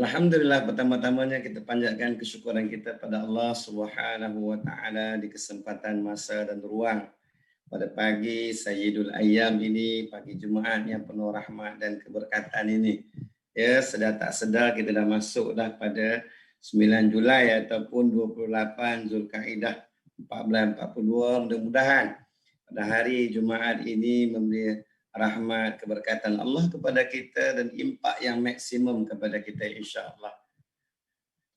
Alhamdulillah, pertama-tamanya kita panjatkan kesyukuran kita pada Allah Subhanahu wa taala di kesempatan masa dan ruang pada pagi Sayyidul Ayyam ini, pagi Jumaat yang penuh rahmat dan keberkatan ini. Ya, sedar tak sedar kita dah masuk dah pada 9 Julai ataupun 28 Zulkaidah 1442. Mudah-mudahan pada hari Jumaat ini memberi rahmat keberkatan Allah kepada kita dan impak yang maksimum kepada kita insya-Allah.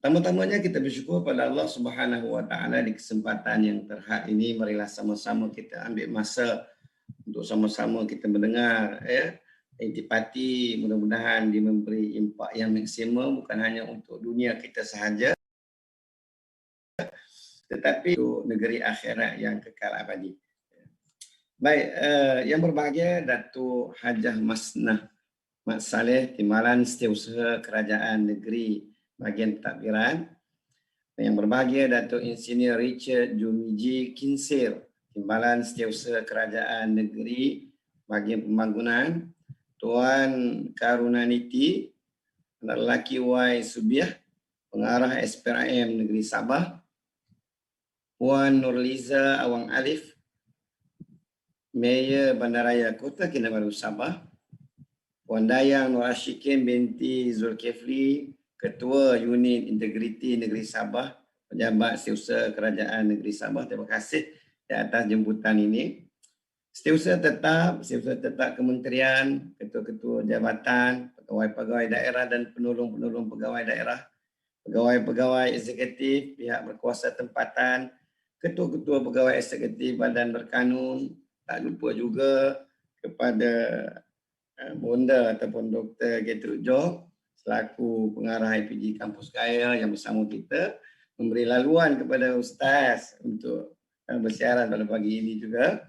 Pertama-tamanya kita bersyukur pada Allah Subhanahu wa taala di kesempatan yang terhad ini, marilah sama-sama kita ambil masa untuk sama-sama kita mendengar intipati, mudah-mudahan dia memberi impak yang maksimum bukan hanya untuk dunia kita sahaja tetapi untuk negeri akhirat yang kekal abadi. Baik, yang berbahagia Datuk Hajah Masnah Mat Saleh Timbalan Setiausaha Kerajaan Negeri Bahagian Pentadbiran. Yang berbahagia Datuk Insinyur Richard Jumiji Kinsir Timbalan Setiausaha Kerajaan Negeri Bahagian Pembangunan. Tuan Karunaniti anak lelaki Y Subiah Pengarah SPRM Negeri Sabah. Puan Nurliza Awang Alif Mayor Bandaraya Kota Kinabalu Sabah, Puan Dayang Nur Ashikin binti Zulkifli, Ketua Unit Integriti Negeri Sabah, Pejabat Setiausaha Kerajaan Negeri Sabah. Terima kasih di atas jemputan ini. Setiausaha tetap kementerian, ketua-ketua jabatan, pegawai-pegawai daerah dan penolong-penolong pegawai daerah, pegawai-pegawai eksekutif, pihak berkuasa tempatan, ketua-ketua pegawai eksekutif badan berkanun. Tak lupa juga kepada Bonda ataupun Dr. Gertrude Joh selaku pengarah IPG Kampus Kaya yang bersama kita memberi laluan kepada Ustaz untuk bersiaran pada pagi ini juga.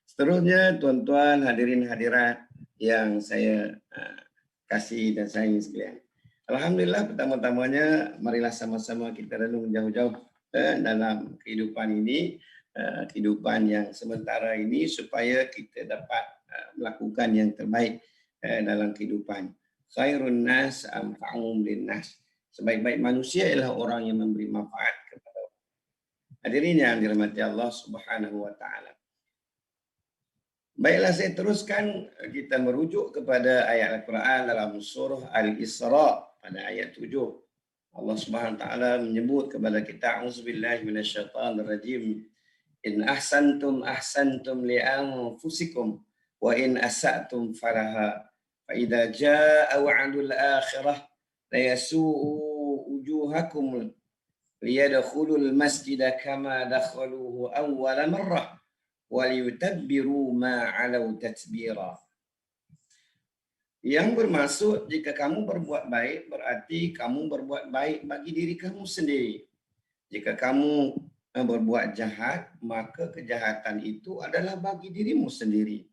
Seterusnya tuan-tuan hadirin hadirat yang saya kasih dan sayang sekalian. Alhamdulillah, pertama-tamanya marilah sama-sama kita renung jauh-jauh dalam kehidupan ini, kehidupan yang sementara ini supaya kita dapat melakukan yang terbaik dalam kehidupan. Khairun nas anfa'uhum linnas. Sebaik-baik manusia ialah orang yang memberi manfaat kepada orang. Hadirin yang dirahmati Allah Subhanahu wa taala. Baiklah, saya teruskan, kita merujuk kepada ayat Al-Quran dalam surah Al-Isra pada ayat 7. Allah Subhanahu wa taala menyebut kepada kita, auzubillahi minasyaitonir rajim. In ahsantum ahsantum li anfusikum wa in asa'tum falaha. Fa idza jaa wa'dul akhirah la yasu'u wujuhakum liyadkhulul masjida kama dakhaluhu awwala marrah wa liyutabbiru ma 'alau tatbira. Yang bermaksud, jika kamu berbuat baik, berarti kamu berbuat baik bagi diri kamu sendiri. Jika kamu berbuat jahat, maka kejahatan itu adalah bagi dirimu sendiri.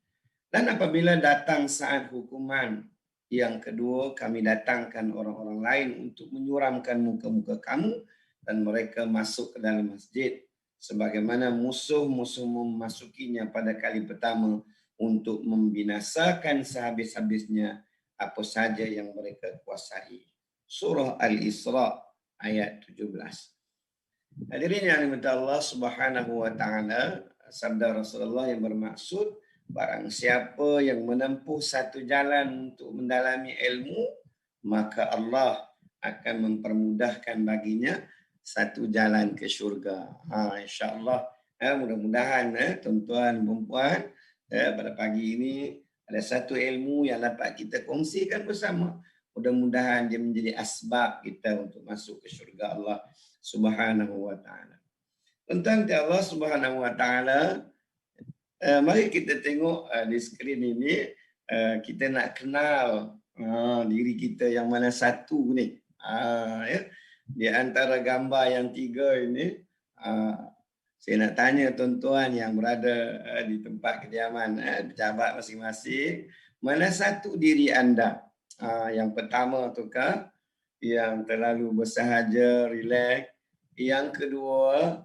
Dan apabila datang saat hukuman yang kedua, kami datangkan orang-orang lain untuk menyuramkan muka-muka kamu dan mereka masuk ke dalam masjid sebagaimana musuh-musuh memasukinya pada kali pertama untuk membinasakan sehabis-habisnya apa saja yang mereka kuasai. Surah Al-Isra ayat 17. Hadirin yang dirahmati Allah Subhanahu wa taala, sabda Rasulullah yang bermaksud barang siapa yang menempuh satu jalan untuk mendalami ilmu, maka Allah akan mempermudahkan baginya satu jalan ke syurga. Insya-Allah, mudah-mudahan tuan-tuan dan puan pada pagi ini ada satu ilmu yang dapat kita kongsikan bersama. Mudah-mudahan dia menjadi asbab kita untuk masuk ke syurga Allah Subhanahu wa taala. Tentang Allah Subhanahu wa taala, mari kita tengok di skrin ini, kita nak kenal diri kita yang mana satu ni. Di antara gambar yang tiga ini, saya nak tanya tuan-tuan yang berada di tempat kediaman pejabat masing-masing, mana satu diri anda? Yang pertama tukar yang terlalu bersahaja, relax. Yang kedua,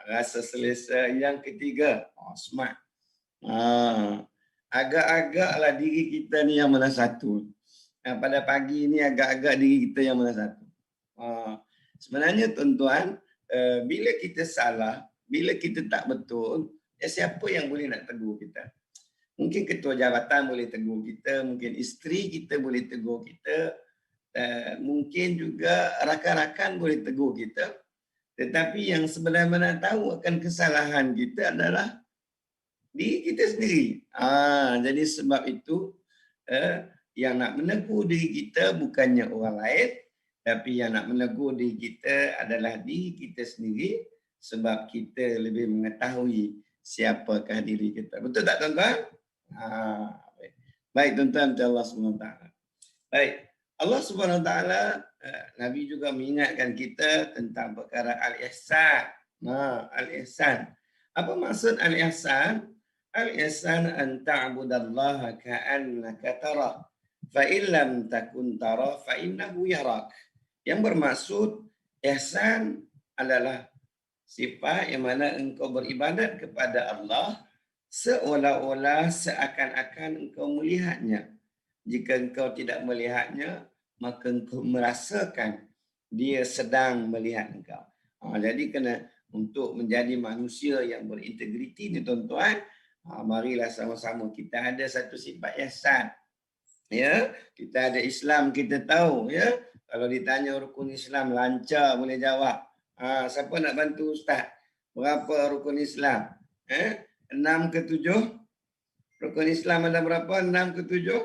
rasa selesa. Yang ketiga, smart. Agak-agaklah diri kita ni yang mana satu. pada pagi ni agak-agak diri kita yang mana satu. Sebenarnya tuan-tuan, bila kita salah, bila kita tak betul, siapa yang boleh nak tegur kita? Mungkin ketua jabatan boleh tegur kita, mungkin isteri kita boleh tegur kita, mungkin juga rakan-rakan boleh tegur kita. Tetapi yang sebenar-benar tahu akan kesalahan kita adalah diri kita sendiri. Jadi sebab itu, yang nak menegur diri kita bukannya orang lain, tapi yang nak menegur diri kita adalah diri kita sendiri, sebab kita lebih mengetahui siapakah diri kita. Betul tak tuan-tuan? Baik tuan-tuan, Allah SWT. Baik, Allah SWT, Nabi juga mengingatkan kita tentang perkara al-ihsan. Al-ihsan. Apa maksud al-ihsan? Al-ihsan an ta'budallaha ka'annaka tarah, fa in lam takun tarah fa innahu yarak. Yang bermaksud ihsan adalah sifat yang mana engkau beribadat kepada Allah seolah-olah seakan-akan engkau melihatnya. Jika engkau tidak melihatnya, maka engkau merasakan dia sedang melihat engkau. Jadi kena untuk menjadi manusia yang berintegriti ni tuan-tuan, marilah sama-sama kita ada satu sifat ihsan. Ya, kita ada Islam, kita tahu ya. Kalau ditanya rukun Islam lancar boleh jawab. Siapa nak bantu ustaz? Berapa rukun Islam? 6 ke 7? Rukun Islam ada berapa? 6 ke 7?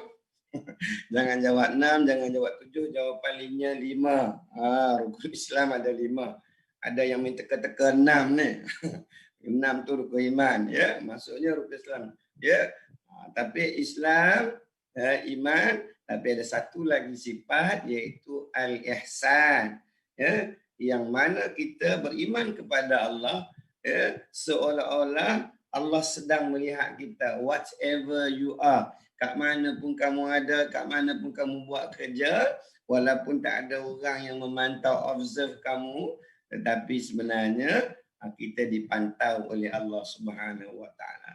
Jangan jawab 6, jangan jawab 7, jawapan lainnya 5. Rukun Islam ada 5. Ada yang minta teka-teka 6 ni. 6 tu rukun iman ya, maksudnya rukun Islam. Ya. Tapi Islam, iman, tapi ada satu lagi sifat iaitu al-ihsan. Ya, yang mana kita beriman kepada Allah ya, seolah-olah Allah sedang melihat kita, whatever you are, kat mana pun kamu ada, kat mana pun kamu buat kerja, walaupun tak ada orang yang memantau, observe kamu, tetapi sebenarnya kita dipantau oleh Allah Subhanahu Wa Taala.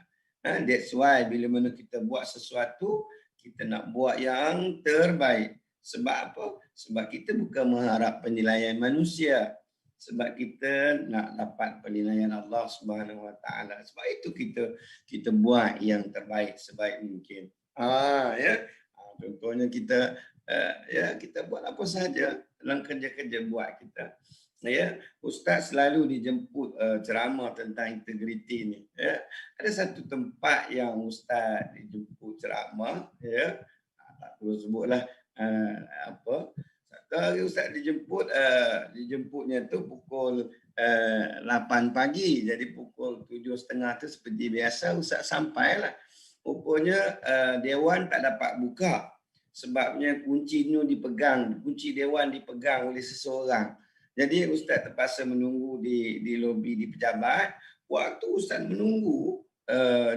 That's why bila mana kita buat sesuatu, kita nak buat yang terbaik. Sebab apa? Sebab kita bukan mengharap penilaian manusia. Sebab kita nak dapat penilaian Allah Subhanahu Wa Taala. Sebab itu kita buat yang terbaik sebaik mungkin. Contohnya kita kita buat apa sahaja dalam kerja-kerja buat kita. Ya, ustaz selalu dijemput ceramah tentang integriti ni. Ya, ada satu tempat yang ustaz dijemput ceramah. Ya, tak perlu sebutlah apa. Satu hari ustaz dijemputnya tu pukul 8 pagi. Jadi pukul 7.30 tu seperti biasa ustaz sampailah. Rupanya dewan tak dapat buka. Sebabnya kunci dewan dipegang oleh seseorang. Jadi ustaz terpaksa menunggu di lobi di pejabat. Waktu ustaz menunggu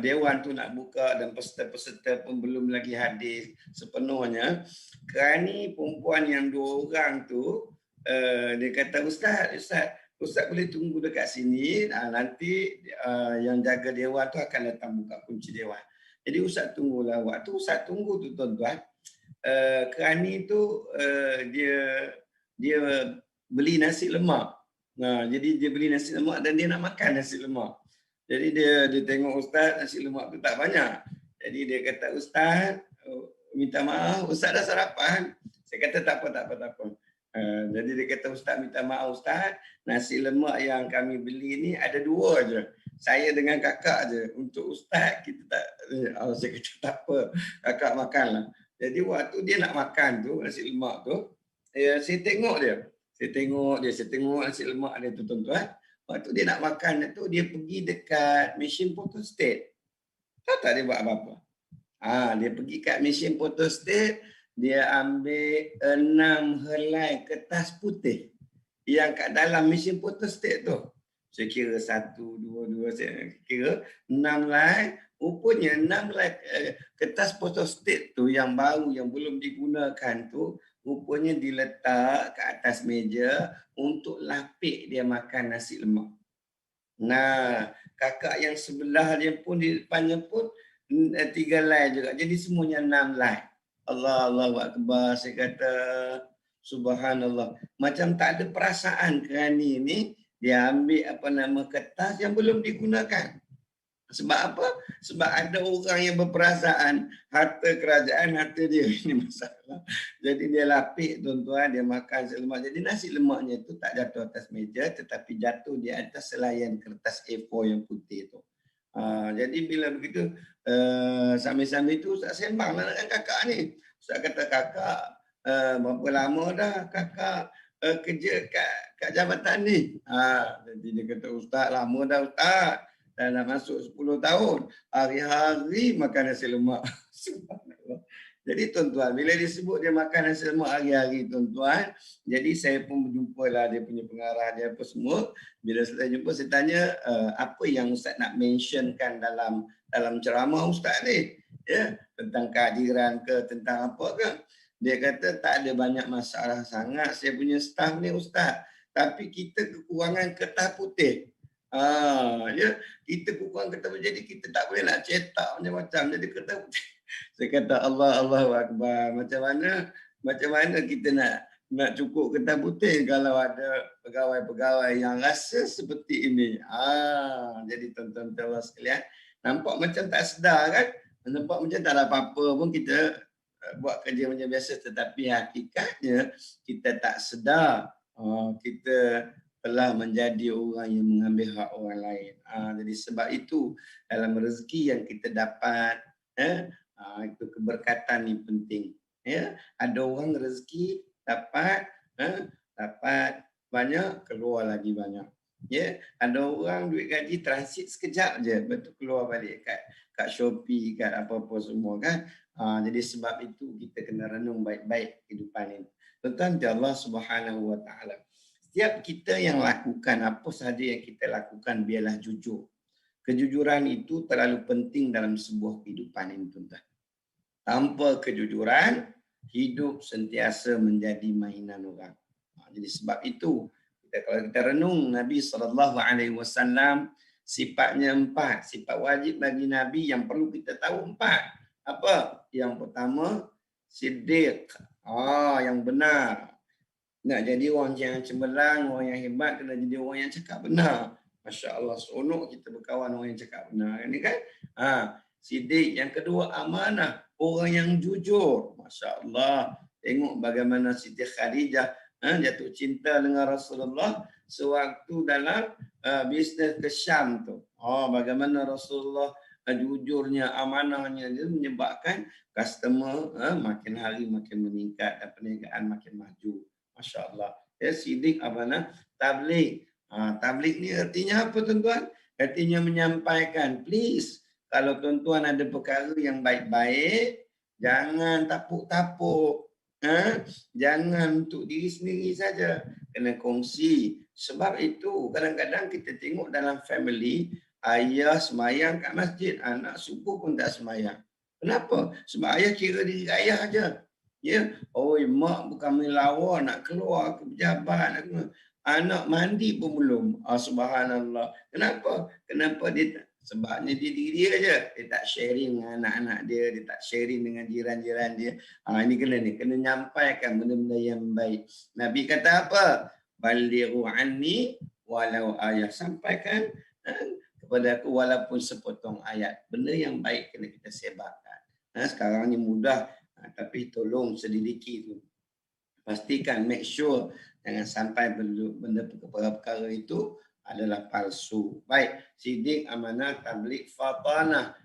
dewan tu nak buka dan peserta-peserta pun belum lagi hadir sepenuhnya. Kerana perempuan yang 2 orang tu dia kata Ustaz boleh tunggu dekat sini, nanti yang jaga dewan tu akan datang buka kunci dewan. Jadi ustaz tunggulah. Waktu ustaz tunggu tu tuan-tuan, kerani tu dia beli nasi lemak. Jadi dia beli nasi lemak dan dia nak makan nasi lemak. Jadi dia tengok ustaz nasi lemak tu tak banyak. Jadi dia kata, ustaz minta maaf, ustaz dah sarapan. Saya kata tak apa. Jadi dia kata, ustaz minta maaf ustaz, nasi lemak yang kami beli ni ada 2 je. Saya dengan kakak je. Untuk ustaz kita tak. Saya kata tak apa, kakak makanlah. Jadi waktu dia nak makan tu nasi lemak tu, saya tengok nasi lemak dia tu tuan-tuan. Waktu dia nak makan tu, dia pergi dekat mesin photostat. Tahu tak dia buat apa-apa? Dia pergi kat mesin photostat, dia ambil 6 helai kertas putih yang kat dalam mesin photostat tu. Saya kira 1, 2, saya kira 6 helai. Rupanya 6 helai kertas photostat tu yang baru, yang belum digunakan tu, rupanya diletak ke atas meja untuk lapik dia makan nasi lemak. Nah, kakak yang sebelah dia pun di depannya pun 3 helai juga. Jadi semuanya 6 helai. Allahu Akbar. Saya kata subhanallah. Macam tak ada perasaan kerani ni dia ambil apa nama kertas yang belum digunakan. Sebab apa? Sebab ada orang yang berperasaan harta kerajaan, harta dia. Ini masalah. Jadi dia lapik tuan-tuan, dia makan selemak. Jadi nasi lemaknya itu tak jatuh atas meja tetapi jatuh di atas selayan kertas A4 yang putih tu. Jadi bila begitu, sambil-sambil itu Ustaz sembang lah dengan kakak ni. Ustaz kata, kakak berapa lama dah kakak kerja kat jabatan ni? Jadi dia kata, Ustaz lama dah Ustaz. Dah masuk 10 tahun. Hari-hari makan nasi lemak. Subhanallah. Jadi tuan-tuan, bila disebut dia makan nasi lemak hari-hari tuan-tuan, jadi saya pun berjumpalah dia punya pengarah dia apa semua. Bila saya jumpa, saya tanya apa yang Ustaz nak mentionkan dalam ceramah Ustaz ni. Ya, tentang kehadiran ke, tentang apa ke. Dia kata tak ada banyak masalah sangat saya punya staff ni Ustaz. Tapi kita kekurangan kertas putih. Ya, kita kurang kertas putih, jadi kita tak boleh nak cetak macam-macam. Jadi kertas putih. Saya kata Allahu Akbar. Macam mana kita nak cukup kertas putih kalau ada pegawai-pegawai yang rasa seperti ini. Jadi tuan-tuan sekalian, nampak macam tak sedar kan? Nampak macam tak ada apa-apa pun kita buat kerja macam biasa, tetapi hakikatnya kita tak sedar kita telah menjadi orang yang mengambil hak orang lain. Jadi sebab itu dalam rezeki yang kita dapat, itu keberkatan ni penting. Ya, ada orang rezeki dapat banyak, keluar lagi banyak. Ya, ada orang duit gaji transit sekejap je, betul keluar balik kat Shopee, kat apa-apa semua kan. Jadi sebab itu kita kena renung baik-baik kehidupan ini. Tuan-tuan, Allah Subhanahu Wa Taala. Setiap kita yang lakukan apa sahaja yang kita lakukan, biarlah jujur. Kejujuran itu terlalu penting dalam sebuah kehidupan ini, tuan-tuan. Tanpa kejujuran, hidup sentiasa menjadi mainan orang. Jadi sebab itu, kalau kita renung Nabi SAW, sifatnya 4. Sifat wajib bagi Nabi yang perlu kita tahu 4. Apa? Yang pertama, siddiq. Yang benar. Nak jadi orang yang cemerlang, orang yang hebat, kena jadi orang yang cakap benar. Masya Allah, seronok kita berkawan orang yang cakap benar. Ini kan? Siddiq. Yang kedua, amanah. Orang yang jujur. Masya Allah. Tengok bagaimana Siti Khadijah jatuh cinta dengan Rasulullah sewaktu dalam bisnes ke Syam tu. Bagaimana Rasulullah jujurnya, amanahnya, dia menyebabkan customer makin hari makin meningkat dan perniagaan makin maju. Masya Allah. Ya, siddiq, amanah, tabligh. Tabligh ni artinya apa tuan-tuan? Artinya menyampaikan. Please, kalau tuan-tuan ada perkara yang baik-baik, jangan tapuk-tapuk. Jangan untuk diri sendiri saja. Kena kongsi. Sebab itu kadang-kadang kita tengok dalam family, ayah semayang kat masjid, anak subuh pun tak semayang. Kenapa? Sebab ayah kira diri ayah aja. Ya, mak bukan main lawa nak keluar ke pejabat, anak mandi pun belum. Subhanallah. Kenapa dia? Sebabnya dia diri dia aja. Dia tak sharing dengan anak-anak dia, dia tak sharing dengan jiran-jiran dia. Ini kena nyampaikan benda-benda yang baik. Nabi kata apa? Balighu anni walau ayat. Sampaikan kepada aku walaupun sepotong ayat. Benda yang baik kena kita sebarkan. Sekarang ni mudah, tapi tolong selidiki tu. Pastikan, make sure jangan sampai benda perkara-perkara itu adalah palsu. Baik, siddiq, amanah, tabligh, fatanah.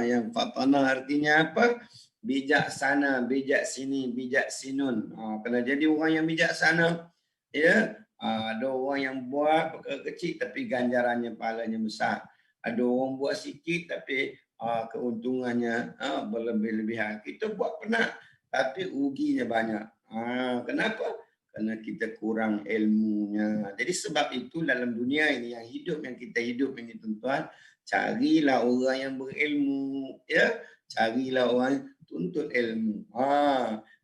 Yang fatanah artinya apa? Bijaksana, bijak sini, bijak sinun. Kena jadi orang yang bijaksana. Ya, ada orang yang buat perkara kecil tapi ganjarannya pahalanya besar. Ada orang buat sikit tapi keuntungannya berlebih-lebihan. Kita buat penat tapi ruginya banyak. Kenapa? Kerana kita kurang ilmunya. Jadi sebab itu dalam dunia ini yang kita hidup ini tuan-tuan, carilah orang yang berilmu, ya. Carilah orang yang tuntut ilmu.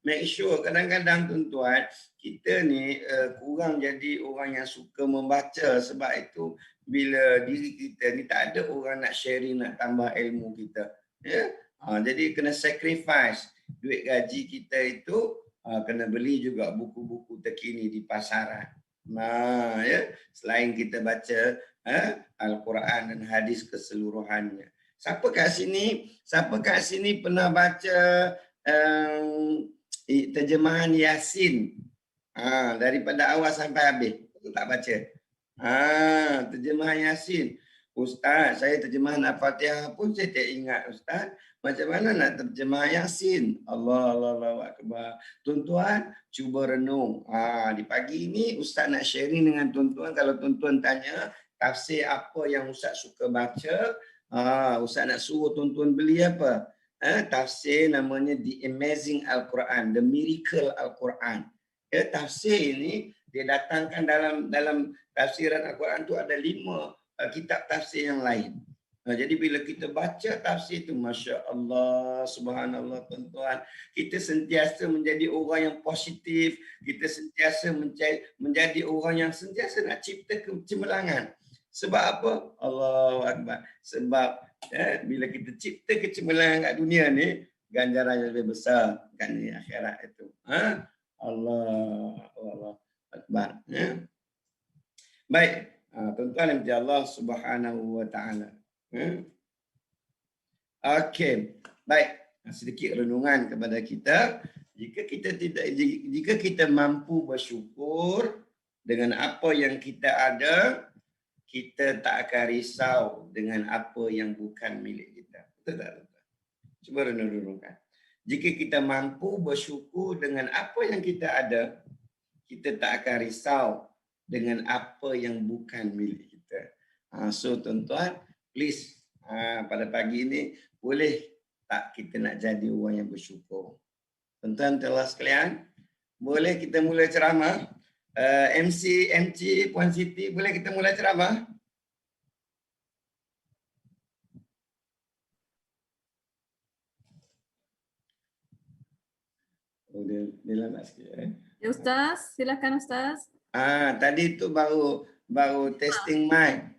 Make sure kadang-kadang tuan-tuan, kita ni kurang jadi orang yang suka membaca. Sebab itu bila diri kita ni tak ada orang nak sharing, nak tambah ilmu kita. Ya? Jadi kena sacrifice. duit gaji kita itu kena beli juga buku-buku terkini di pasaran. Nah, ya, selain kita baca Al-Quran dan hadis keseluruhannya. Siapa kat sini pernah baca terjemahan Yasin daripada awal sampai habis? Tak baca. Terjemahan Yasin. Ustaz, saya terjemahan Al-Fatihah pun saya tak ingat, Ustaz. Macam mana nak terjemah Yasin? Allah Akbar. Tuan-tuan, cuba renung. Di pagi ini Ustaz nak sharing dengan tuan-tuan. Kalau tuan-tuan tanya tafsir apa yang Ustaz suka baca, Ustaz nak suruh tuan-tuan beli apa? Tafsir namanya The Amazing Al-Quran, The Miracle Al-Quran. Tafsir ini dia datangkan dalam tafsiran Al-Quran tu ada 5 kitab tafsir yang lain. Jadi bila kita baca tafsir itu, Masya Allah, Subhanallah tuan-tuan, kita sentiasa menjadi orang yang positif, kita sentiasa menjadi orang yang sentiasa nak cipta kecemerlangan. Sebab apa? Allahu Akbar. Sebab bila kita cipta kecemerlangan kat dunia ni, ganjaran yang lebih besar kat ni akhirat itu. Allah Akbar. Baik. Tuan-tuan yang Allah Subhanahu wa taala. Okey. Baik. Sedikit renungan kepada kita. Jika kita mampu bersyukur dengan apa yang kita ada, kita tak akan risau dengan apa yang bukan milik kita. Betul tak? Cuba renung-renungkan. Jika kita mampu bersyukur dengan apa yang kita ada, kita tak akan risau dengan apa yang bukan milik kita. So tuan-tuan, please pada pagi ini boleh tak kita nak jadi orang yang bersyukur. Tuan-tuan telah sekalian, boleh kita mula ceramah. MC Puan Siti, boleh kita mula ceramah? Dia lambat sikit. Ya Ustaz, silakan Ustaz. Tadi tu baru testing mic.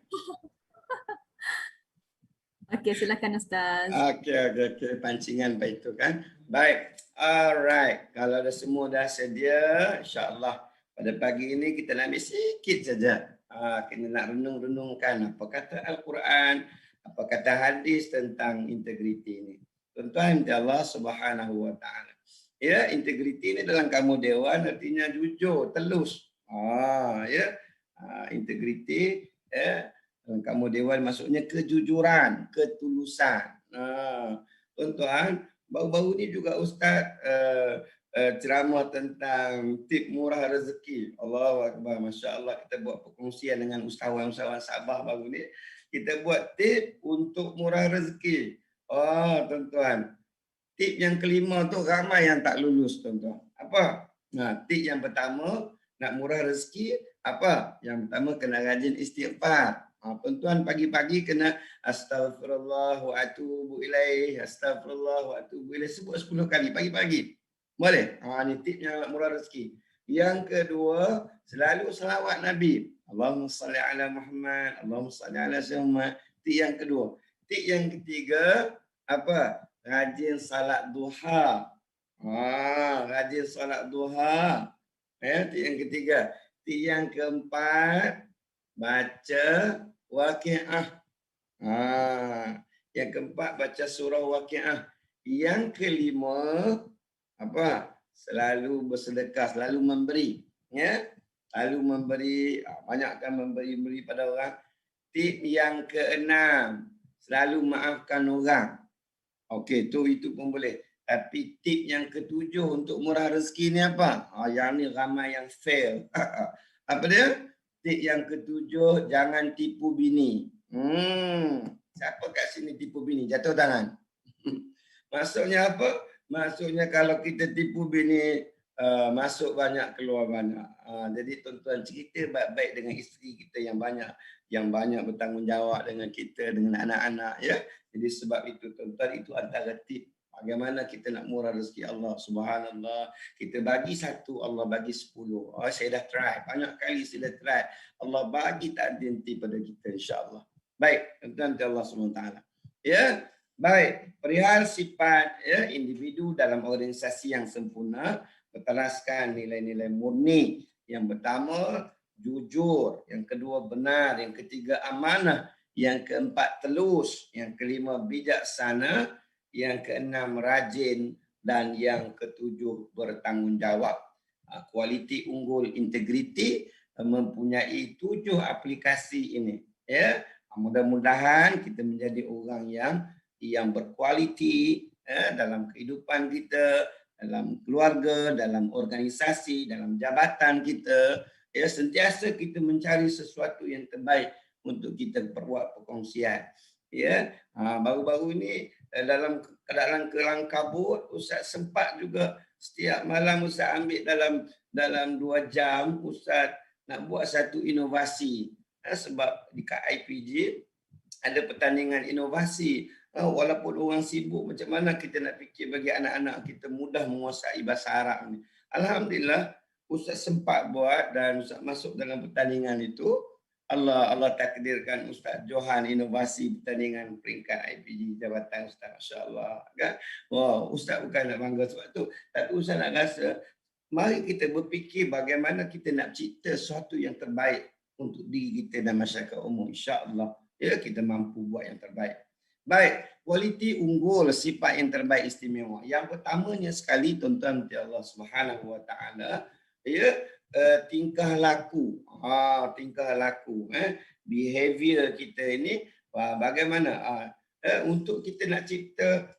Okey, silakan Ustaz. Okey. Pancingan baik itu kan. Baik. Alright. Kalau dah semua dah sedia, insya-Allah pada pagi ini kita nak ambil sikit saja. Kita nak renung-renungkan apa kata Al-Quran, apa kata hadis tentang integriti ini. Tuan-tuan, Allah Subhanahu wa taala. Ya, integriti ini dalam kamu dewan artinya jujur, telus. Integriti dalam kamu dewan maksudnya kejujuran, ketulusan. Tuan-tuan, baru-baru ni juga Ustaz ceramah tentang tip murah rezeki. Allahu Akbar, Masya Allah, kita buat perkongsian dengan usahawan-usahawan Sabah baru ni. Kita buat tip untuk murah rezeki. Tuan-tuan, tip yang kelima tu ramai yang tak lulus, tuan-tuan. Apa? Tip yang pertama, nak murah rezeki, apa? Yang pertama kena rajin istighfar. Tuan-tuan pagi-pagi kena astaghfirullah wa atubu ilaih, astaghfirullah wa atubu ilaih, sebut 10 kali pagi-pagi. Boleh? Ni tipnya nak murah rezeki. Yang kedua, selalu selawat Nabi. Allahumma salli ala Muhammad, Allahumma salli ala Muhammad. Tip yang kedua. Tip yang ketiga, apa? Rajin salat duha. Rajin salat duha. Tip yang ketiga. Tip yang keempat, baca Waqiah. Yang keempat, baca surah Waqiah. Yang kelima, apa? Selalu bersedekah, selalu memberi. Ya? Selalu memberi, banyakkan memberi pada orang. Tip yang keenam, selalu maafkan orang. Okey, itu pun boleh. Tapi tip yang ketujuh untuk murah rezeki ni apa? Yang ni ramai yang fail. Apa dia? Tip yang ketujuh, jangan tipu bini. Siapa kat sini tipu bini? Jatuh tangan. Maksudnya apa? Maksudnya kalau kita tipu bini, masuk banyak, keluar banyak. Jadi tuan-tuan, cerita baik-baik dengan isteri kita yang banyak bertanggungjawab dengan kita, dengan anak-anak. Ya. Jadi sebab itu tuan-tuan, itu antara tip bagaimana kita nak murah rezeki Allah. Subhanallah. Kita bagi satu, Allah bagi 10. Saya dah try. Banyak kali saya dah try. Allah bagi tak henti pada kita insya-Allah. Baik, tuan-tuan Allah SWT. Ya. Baik, perihal sifat ya, individu dalam organisasi yang sempurna berteraskan nilai-nilai murni. Yang pertama, jujur. Yang kedua, benar. Yang ketiga, amanah. Yang keempat, telus. Yang kelima, bijaksana. Yang keenam, rajin. Dan yang ketujuh, bertanggungjawab. Kualiti unggul integriti mempunyai 7 aplikasi ini. Ya, mudah-mudahan kita menjadi orang yang berkualiti dalam kehidupan kita, dalam keluarga, dalam organisasi, dalam jabatan kita. Ya, sentiasa kita mencari sesuatu yang terbaik untuk kita perbuat perkongsian. Ya, baru-baru ini dalam kelang kabut, Ustaz sempat juga setiap malam Ustaz ambil dalam 2 jam Ustaz nak buat satu inovasi. Sebab di IPG ada pertandingan inovasi. Walaupun orang sibuk, macam mana kita nak fikir bagi anak-anak kita mudah menguasai bahasa Arab ni. Alhamdulillah, Ustaz sempat buat dan Ustaz masuk dalam pertandingan itu. Allah takdirkan Ustaz Johan inovasi pertandingan peringkat IPG Jabatan Ustaz. Masya Allah. Kan? Wow, Ustaz bukan nak bangga sebab tu. Tapi Ustaz nak rasa, mari kita berfikir bagaimana kita nak cipta sesuatu yang terbaik untuk diri kita dan masyarakat umum. InsyaAllah, ya, kita mampu buat yang terbaik. Baik, kualiti unggul, sifat yang terbaik istimewa. Yang pertamanya sekali, tuan-tuan Allah Subhanahu Wa Taala, ya, tingkah laku. Tingkah laku, behavior kita ini bagaimana? Untuk kita nak cipta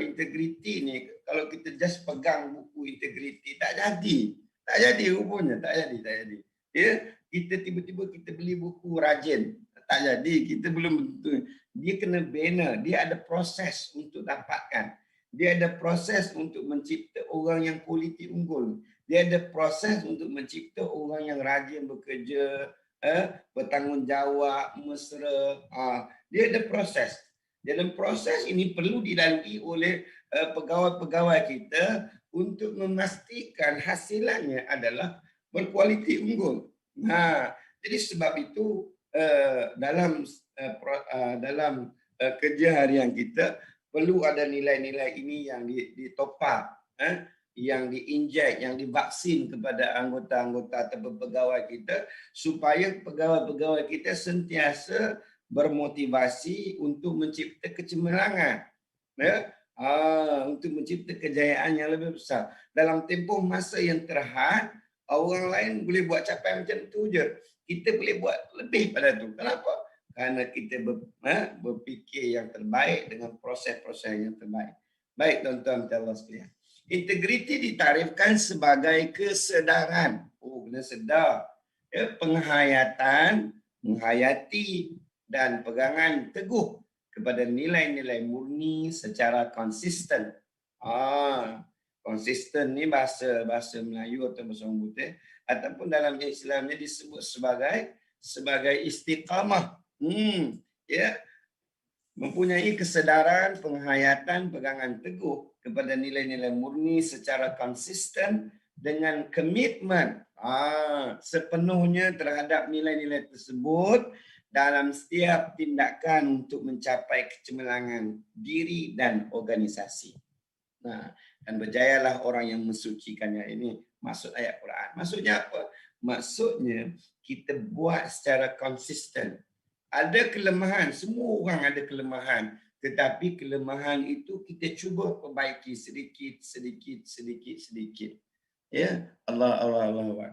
integriti ni, kalau kita just pegang buku integriti, tak jadi. Tak jadi rupanya, tak jadi. Ya, kita tiba-tiba kita beli buku rajin, tak jadi, kita belum betul. Dia kena bina, dia ada proses untuk dapatkan. Dia ada proses untuk mencipta orang yang kualiti unggul. Dia ada proses untuk mencipta orang yang rajin bekerja, bertanggungjawab, mesra. Dia ada proses. Dalam proses ini perlu dilalui oleh pegawai-pegawai kita untuk memastikan hasilannya adalah berkualiti unggul. Jadi sebab itu dalam kerja harian kita perlu ada nilai-nilai ini yang ditopang, yang diinjek, yang divaksin kepada anggota-anggota atau pegawai kita supaya pegawai-pegawai kita sentiasa bermotivasi untuk mencipta kecemerlangan, untuk mencipta kejayaan yang lebih besar. Dalam tempoh masa yang terhad, orang lain boleh buat capai macam tu je. Kita boleh buat lebih pada tu. Kenapa? Kerana kita berfikir yang terbaik dengan proses-proses yang terbaik. Baik, tuan-tuan dan Allah sekalian. Integriti ditarifkan sebagai kesedaran. Kena sedar. Ya, penghayatan, menghayati dan pegangan teguh kepada nilai-nilai murni secara konsisten. Konsisten ni bahasa Melayu atau bahasa orang putih, ataupun dalam Islamnya disebut sebagai istiqamah. Ya, mempunyai kesedaran, penghayatan, pegangan teguh kepada nilai-nilai murni secara konsisten dengan komitmen sepenuhnya terhadap nilai-nilai tersebut dalam setiap tindakan untuk mencapai kecemerlangan diri dan organisasi. Dan berjayalah orang yang mensucikannya. Ini maksud ayat Quran. Maksudnya apa? Maksudnya kita buat secara konsisten. Ada kelemahan, semua orang ada kelemahan. Tetapi kelemahan itu kita cuba perbaiki sedikit. Ya, Allah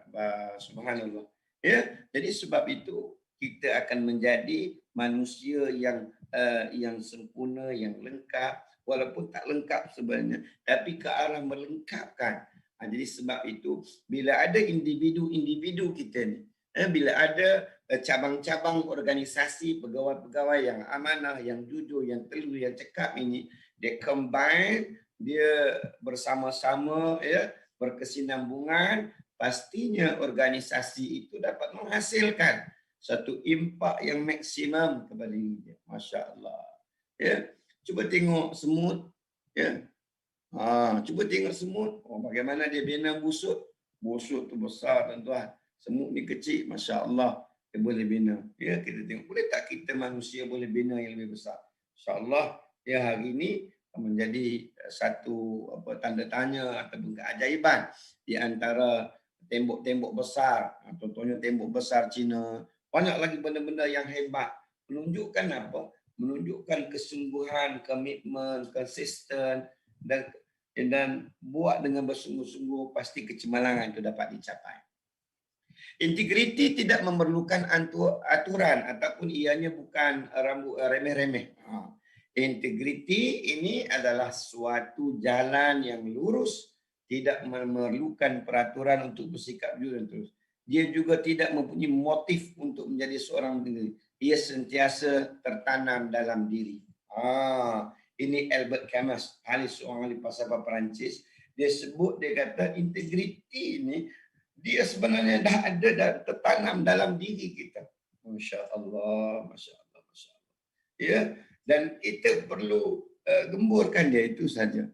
Akbar, subhanallah. Ya, jadi sebab itu kita akan menjadi manusia yang sempurna, yang lengkap, walaupun tak lengkap sebenarnya, tapi ke arah melengkapkan. Jadi sebab itu bila ada individu-individu kita ni, bila ada cabang-cabang organisasi, pegawai-pegawai yang amanah, yang jujur, yang telur, yang cekap ini, dia combine, dia bersama-sama, ya, berkesinambungan, pastinya organisasi itu dapat menghasilkan satu impak yang maksimum kepada diri dia. Masya Allah. Ya, cuba tengok semut. Ya, cuba tengok semut. Bagaimana dia bina busuk. Busuk tu besar, tuan-tuan. Semut ni kecil, Masya Allah. Dia boleh bina. Ya, kita tengok. Boleh tak kita manusia boleh bina yang lebih besar? Insya Allah Ya, hari ini menjadi satu tanda tanya ataupun keajaiban di antara tembok-tembok besar. Contohnya tembok besar Cina. Banyak lagi benda-benda yang hebat. Menunjukkan apa? Menunjukkan kesungguhan, komitmen, konsisten dan buat dengan bersungguh-sungguh, pasti kecemerlangan itu dapat dicapai. Integriti tidak memerlukan aturan ataupun ianya bukan remeh-remeh. Integriti ini adalah suatu jalan yang lurus, tidak memerlukan peraturan untuk bersikap jujur dan terus. Dia juga tidak mempunyai motif untuk menjadi seorang integriti. Ia sentiasa tertanam dalam diri. Ini Albert Camus, seorang ahli falsafah Perancis. Dia sebut, dia kata integriti ini dia sebenarnya dah ada, dah tertanam dalam diri kita. Masya Allah, Masya Allah, Masya Allah. Ya, dan kita perlu gemburkan dia, itu saja.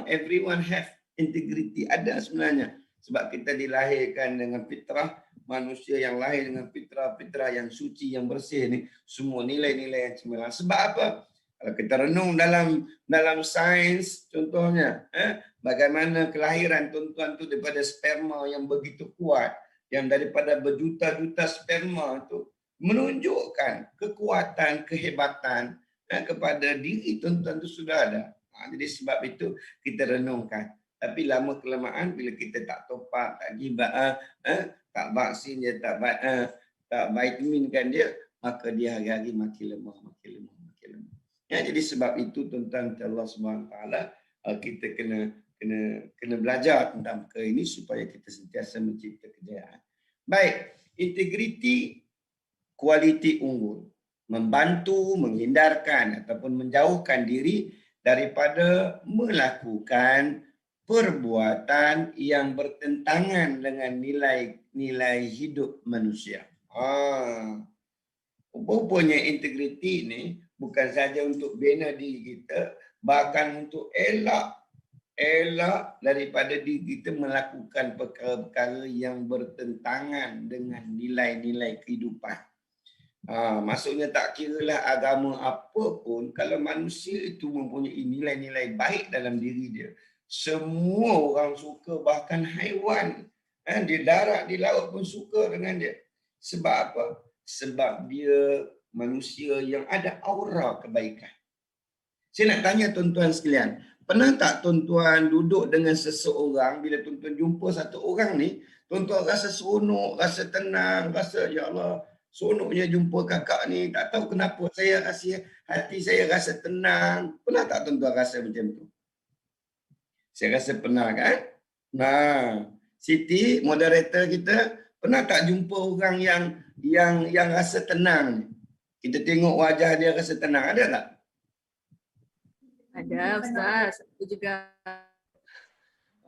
Everyone have integrity, ada sebenarnya. Sebab kita dilahirkan dengan fitrah, manusia yang lahir dengan fitrah yang suci, yang bersih ni, semua nilai-nilai yang cemerlang. Sebab apa? Kalau kita renung dalam sains, contohnya, bagaimana kelahiran tuan-tuan tu daripada sperma yang begitu kuat, yang daripada berjuta-juta sperma tu menunjukkan kekuatan, kehebatan kepada diri tuan-tuan tu sudah ada. Jadi sebab itu kita renungkan. Tapi lama kelamaan bila kita tak topak, tak gibah, tak vaksin dia, tak vitaminkan dia, maka dia hari-hari makin lemah, makin lemah, makin lemah. Ya, jadi sebab itu tuan-tuan Allah SWT, kita kena belajar tentang perkara ini supaya kita sentiasa mencipta kejayaan. Baik, integriti kualiti unggul, membantu menghindarkan ataupun menjauhkan diri daripada melakukan perbuatan yang bertentangan dengan nilai-nilai hidup manusia. Rupanya integriti ini bukan saja untuk bina diri kita, bahkan untuk elak daripada diri kita melakukan perkara-perkara yang bertentangan dengan nilai-nilai kehidupan. Maksudnya tak kiralah agama apa pun, kalau manusia itu mempunyai nilai-nilai baik dalam diri dia, semua orang suka, bahkan haiwan di darat, di laut pun suka dengan dia. Sebab apa? Sebab dia manusia yang ada aura kebaikan. Saya nak tanya tuan-tuan sekalian, pernah tak tuan-tuan duduk dengan seseorang, bila tuan-tuan jumpa satu orang ni, tuan-tuan rasa seronok, rasa tenang, rasa ya Allah, seronoknya jumpa kakak ni, tak tahu kenapa saya rasa hati saya rasa tenang. Pernah tak tuan-tuan rasa macam tu? Saya rasa pernah kan? Nah, Siti, moderator kita, pernah tak jumpa orang yang rasa tenang ni? Kita tengok wajah dia rasa tenang, ada tak? Ada Ustaz, aku juga.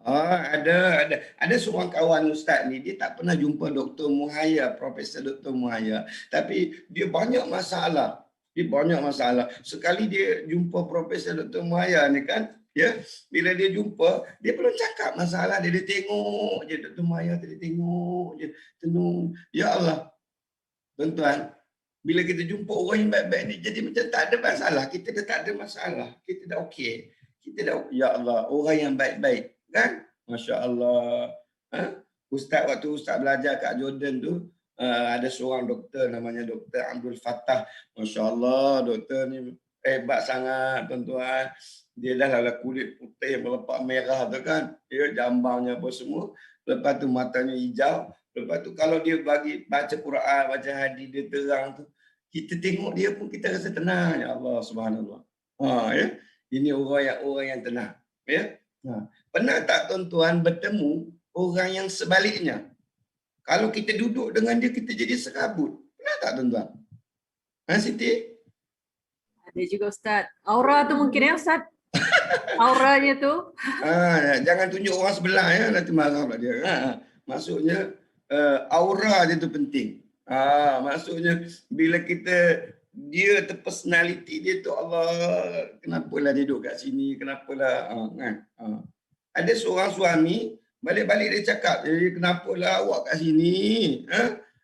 Ada seorang kawan Ustaz ni, dia tak pernah jumpa Dr. Muhaya, Profesor Dr. Muhaya. Tapi dia banyak masalah. Sekali dia jumpa Profesor Dr. Muhaya ni kan, ya, bila dia jumpa, dia belum cakap masalah dia, tengok je Dr. Muhaya, dia tengok je, tenung. Ya Allah, tuan-tuan, bila kita jumpa orang yang baik-baik ni, jadi macam tak ada masalah. Kita dah tak ada masalah. Kita dah okey. Ya Allah, orang yang baik-baik. Kan? Masya Allah. Waktu Ustaz belajar kat Jordan tu, ada seorang doktor namanya Dr. Abdul Fattah. Masya Allah, doktor ni hebat sangat, tuan-tuan. Dia dah lah kulit putih, melepak merah tu kan. Dia jambangnya apa semua. Lepas tu matanya hijau. Lepas tu kalau dia bagi baca Quran, baca hadis, dia terang tu, kita tengok dia pun kita rasa tenang. Ya Allah, subhanallah. Ya. Ini orang yang tenang. Ya. Pernah tak tuan-tuan bertemu orang yang sebaliknya? Kalau kita duduk dengan dia, kita jadi serabut. Pernah tak tuan-tuan? Siti? Ada juga Ustaz. Aura tu mungkin ya Ustaz? Auranya tu. Jangan tunjuk orang sebelah ya, nanti marah pula dia. Maksudnya aura dia tu penting. Maksudnya bila dia personality dia tu, Allah, kenapalah dia duduk kat sini, kenapalah kan. Ada seorang suami balik-balik dia cakap, kenapalah awak kat sini?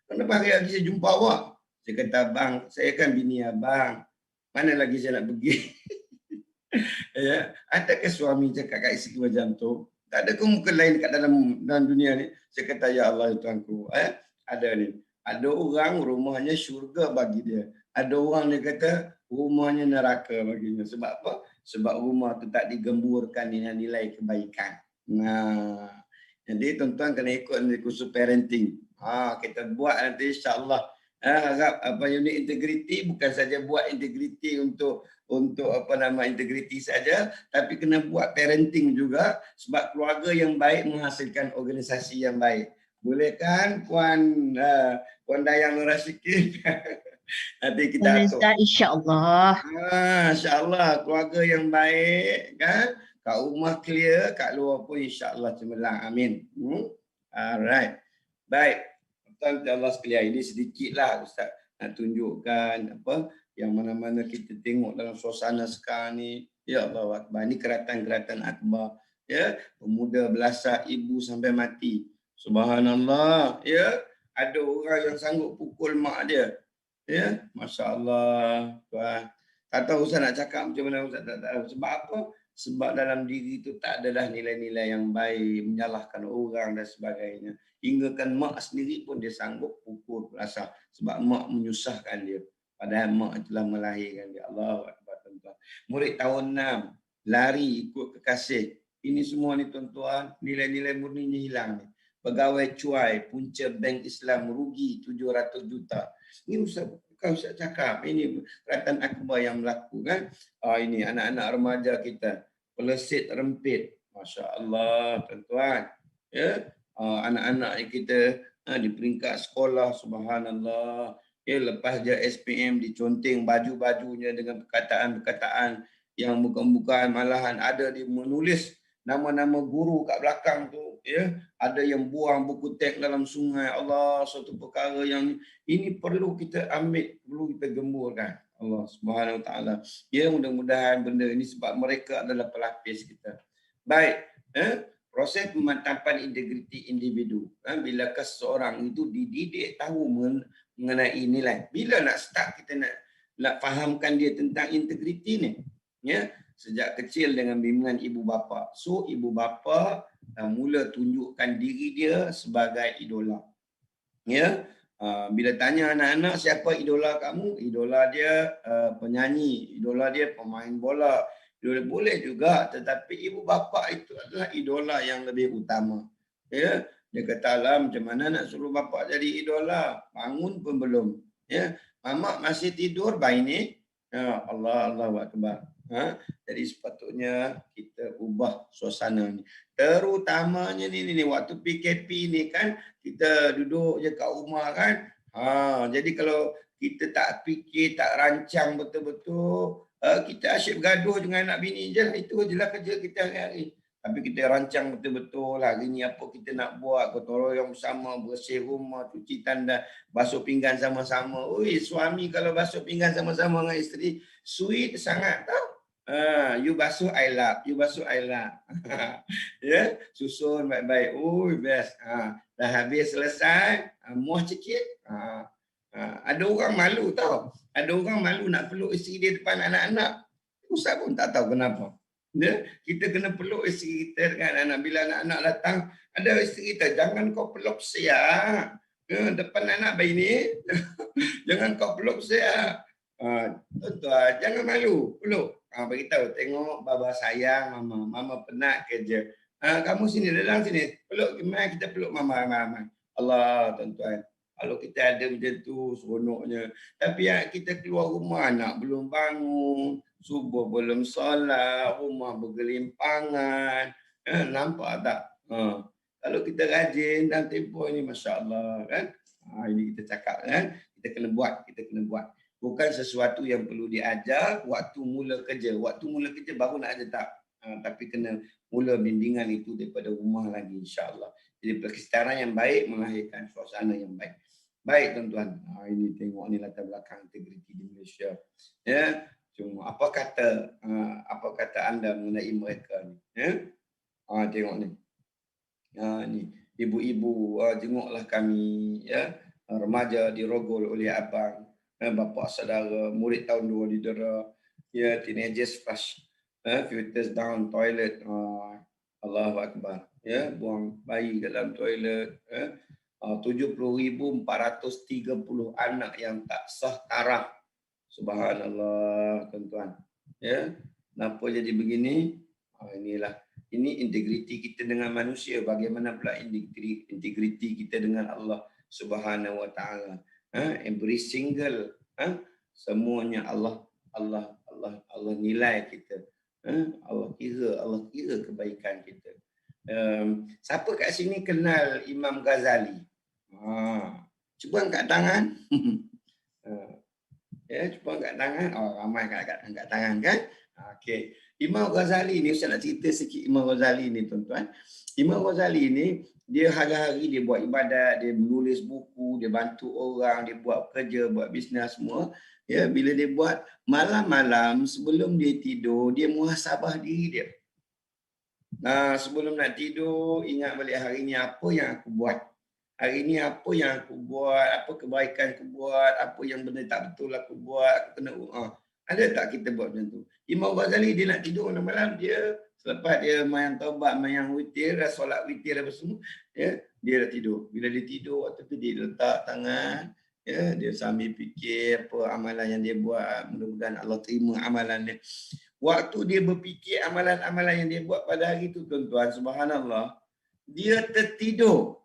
Kenapa hari-hari saya jumpa awak? Saya kata, abang, saya kan bini abang. Mana lagi saya nak pergi? Ya, adakah suami cakap kat isteri macam tu? Tak ada ke muka lain kat dalam dunia ni? Saya kata, ya Allah Tuanku. Ada ni. Ada orang rumahnya syurga bagi dia. Ada orang dia kata rumahnya neraka baginya. Sebab apa? Sebab rumah tu tak digemburkan dengan nilai kebaikan. Nah, jadi tuan-tuan kena ikut kursus parenting. Kita buat nanti insya-Allah. Harap apa unit integriti bukan saja buat integriti untuk integriti saja, tapi kena buat parenting juga sebab keluarga yang baik menghasilkan organisasi yang baik. Boleh kan Puan Dayang Nur Rashikin? Nanti kita Boleh atur. Ustaz, insya-Allah. Insya-Allah keluarga yang baik kan. Kat rumah clear, kat luar pun insya-Allah cemerlang. Amin. Alright. Baik. Tuan-tuan Allah sekalian, ini sedikitlah Ustaz nak tunjukkan apa yang mana-mana kita tengok dalam suasana sekarang ni. Ya Allah Akbar. Ini keratan-keratan akbar. Ya, pemuda belasah ibu sampai mati. Subhanallah. Ya, ada orang yang sanggup pukul mak dia. Ya, masya-Allah. Tuan. Tak tahu Ustaz nak cakap macam mana Ustaz, tak tahu. Sebab apa? Sebab dalam diri itu tak adalah nilai-nilai yang baik, menyalahkan orang dan sebagainya. Hingga kan mak sendiri pun dia sanggup pukul belasah sebab mak menyusahkan dia. Padahal mak telah melahirkan dia. Allahu Akbar, tuan-tuan. Murid tahun 6 lari ikut kekasih. Ini semua ni tuan-tuan, nilai-nilai murninya hilang ni. Pegawai cuai, punca bank Islam rugi 700 juta. Ini Ustaz cakap, ini keratan akbar yang berlaku kan. Ini anak-anak remaja kita, pelesit rempit. Masya-Allah, tuan-tuan. Ya, anak-anak kita di peringkat sekolah, subhanallah. Lepas je SPM diconteng baju-bajunya dengan perkataan-perkataan yang bukan-bukan, malahan ada dia menulis nama-nama guru kat belakang tu, ya. Ada yang buang buku teks dalam sungai. Allah, suatu perkara yang ini perlu kita ambil, perlu kita gemburkan. Allah Subhanahu Wa Taala. Ya, mudah-mudahan benda ini sebab mereka adalah pelapis kita. Baik, proses pemantapan integriti individu. Bilakah seseorang itu dididik tahu mengenai nilai. Bila nak start kita nak fahamkan dia tentang integriti ni? Ya, sejak kecil dengan bimbingan ibu bapa. So ibu bapa mula tunjukkan diri dia sebagai idola. Ya, bila tanya anak-anak siapa idola kamu? Idola dia penyanyi, idola dia pemain bola. Boleh juga, tetapi ibu bapa itu adalah idola yang lebih utama. Ya, dia kata lah macam mana nak suruh bapa jadi idola? Bangun pun belum. Ya, mamak masih tidur bayi ni. Ya, Allahu Akbar. Jadi sepatutnya kita ubah suasana ni. Terutamanya ni waktu PKP ni kan kita duduk je kat rumah kan. Jadi kalau kita tak fikir, tak rancang betul-betul, kita asyik bergaduh dengan anak bini je lah. Itu je lah kerja kita hari-hari. Tapi kita rancang betul-betul lah hari ni apa kita nak buat, gotong royong bersama, bersih rumah, cuci tandas, basuh pinggan sama-sama. Ui, suami kalau basuh pinggan sama-sama dengan isteri, sweet sangat tau. You basuh I lap, you basuh I lap. Ya, susun baik-baik. Ui, best. Dah habis selesai, muah sikit. Ada orang malu tau. Ada orang malu nak peluk isteri dia depan anak-anak. Ustaz pun tak tahu kenapa. Ya, kita kena peluk isteri kita dengan anak. Bila anak-anak datang, ada isteri kita, jangan kau peluk saya. Depan anak bayi ni, jangan kau peluk saya. Tuan-tuan, jangan malu, peluk. Beritahu, tengok baba sayang mama. Mama penat kerja. Kamu sini, datang sini. Peluk, mari kita peluk mama. Allah, tuan-tuan. Kalau kita ada macam tu, seronoknya. Tapi kita keluar rumah, anak belum bangun, subuh belum solat, rumah bergelimpangan. Nampak tak? Kalau kita rajin dalam tempoh ini, Masya Allah. Kan? Ini kita cakap. Kan? Kita kena buat. Bukan sesuatu yang perlu diajar waktu mula kerja. Waktu mula kerja baru nak ajar tak. Tapi kena mula bimbingan itu daripada rumah lagi, insya-Allah. Jadi persekitaran yang baik melahirkan suasana yang baik. Baik tuan-tuan, ini tengok ni latar belakang integriti di Malaysia. Ya, cuma apa kata anda mengenai mereka ni? Ya, tengok ni. Ni ibu-ibu, jenguklah kami. Ya, remaja dirogol oleh abang, bapa saudara, murid tahun 2 didera. Ya, teenagers fetus down toilet. Allahu Akbar. Ya, buang bayi dalam toilet. 70,430 anak yang tak sah taraf. Subhanallah, tuan-tuan. Ya, kenapa jadi begini? Inilah, ini integriti kita dengan manusia. Bagaimana pula integriti kita dengan Allah Subhanahu Wa Taala? Every single, semuanya Allah nilai kita. Allah kira kebaikan kita. Siapa kat sini kenal Imam Ghazali? Cuba angkat tangan. Ya, cuba angkat tangan. Ramai angkat tangan kan? Okey. Imam Ghazali ni, saya nak cerita sikit Imam Ghazali ni, tuan-tuan. Imam Ghazali ni, dia hari-hari dia buat ibadat, dia menulis buku, dia bantu orang, dia buat kerja, buat bisnes semua. Ya, bila dia buat malam-malam sebelum dia tidur, dia muhasabah diri dia. Sebelum nak tidur, ingat balik hari ni apa yang aku buat. Hari ni apa yang aku buat, apa kebaikan aku buat, apa yang benda tak betul aku buat, aku kena ada tak kita buat macam tu? Imam Ghazali dia nak tidur malam-malam, dia selepas dia main taubat, main witir, solat witir apa semua, ya, dia dah tidur. Bila dia tidur, waktu tu dia letak tangan, ya, dia sambil fikir apa amalan yang dia buat, mudah-mudahan Allah terima amalan dia. Waktu dia berfikir amalan-amalan yang dia buat pada hari itu, tuan-tuan, subhanallah, dia tertidur.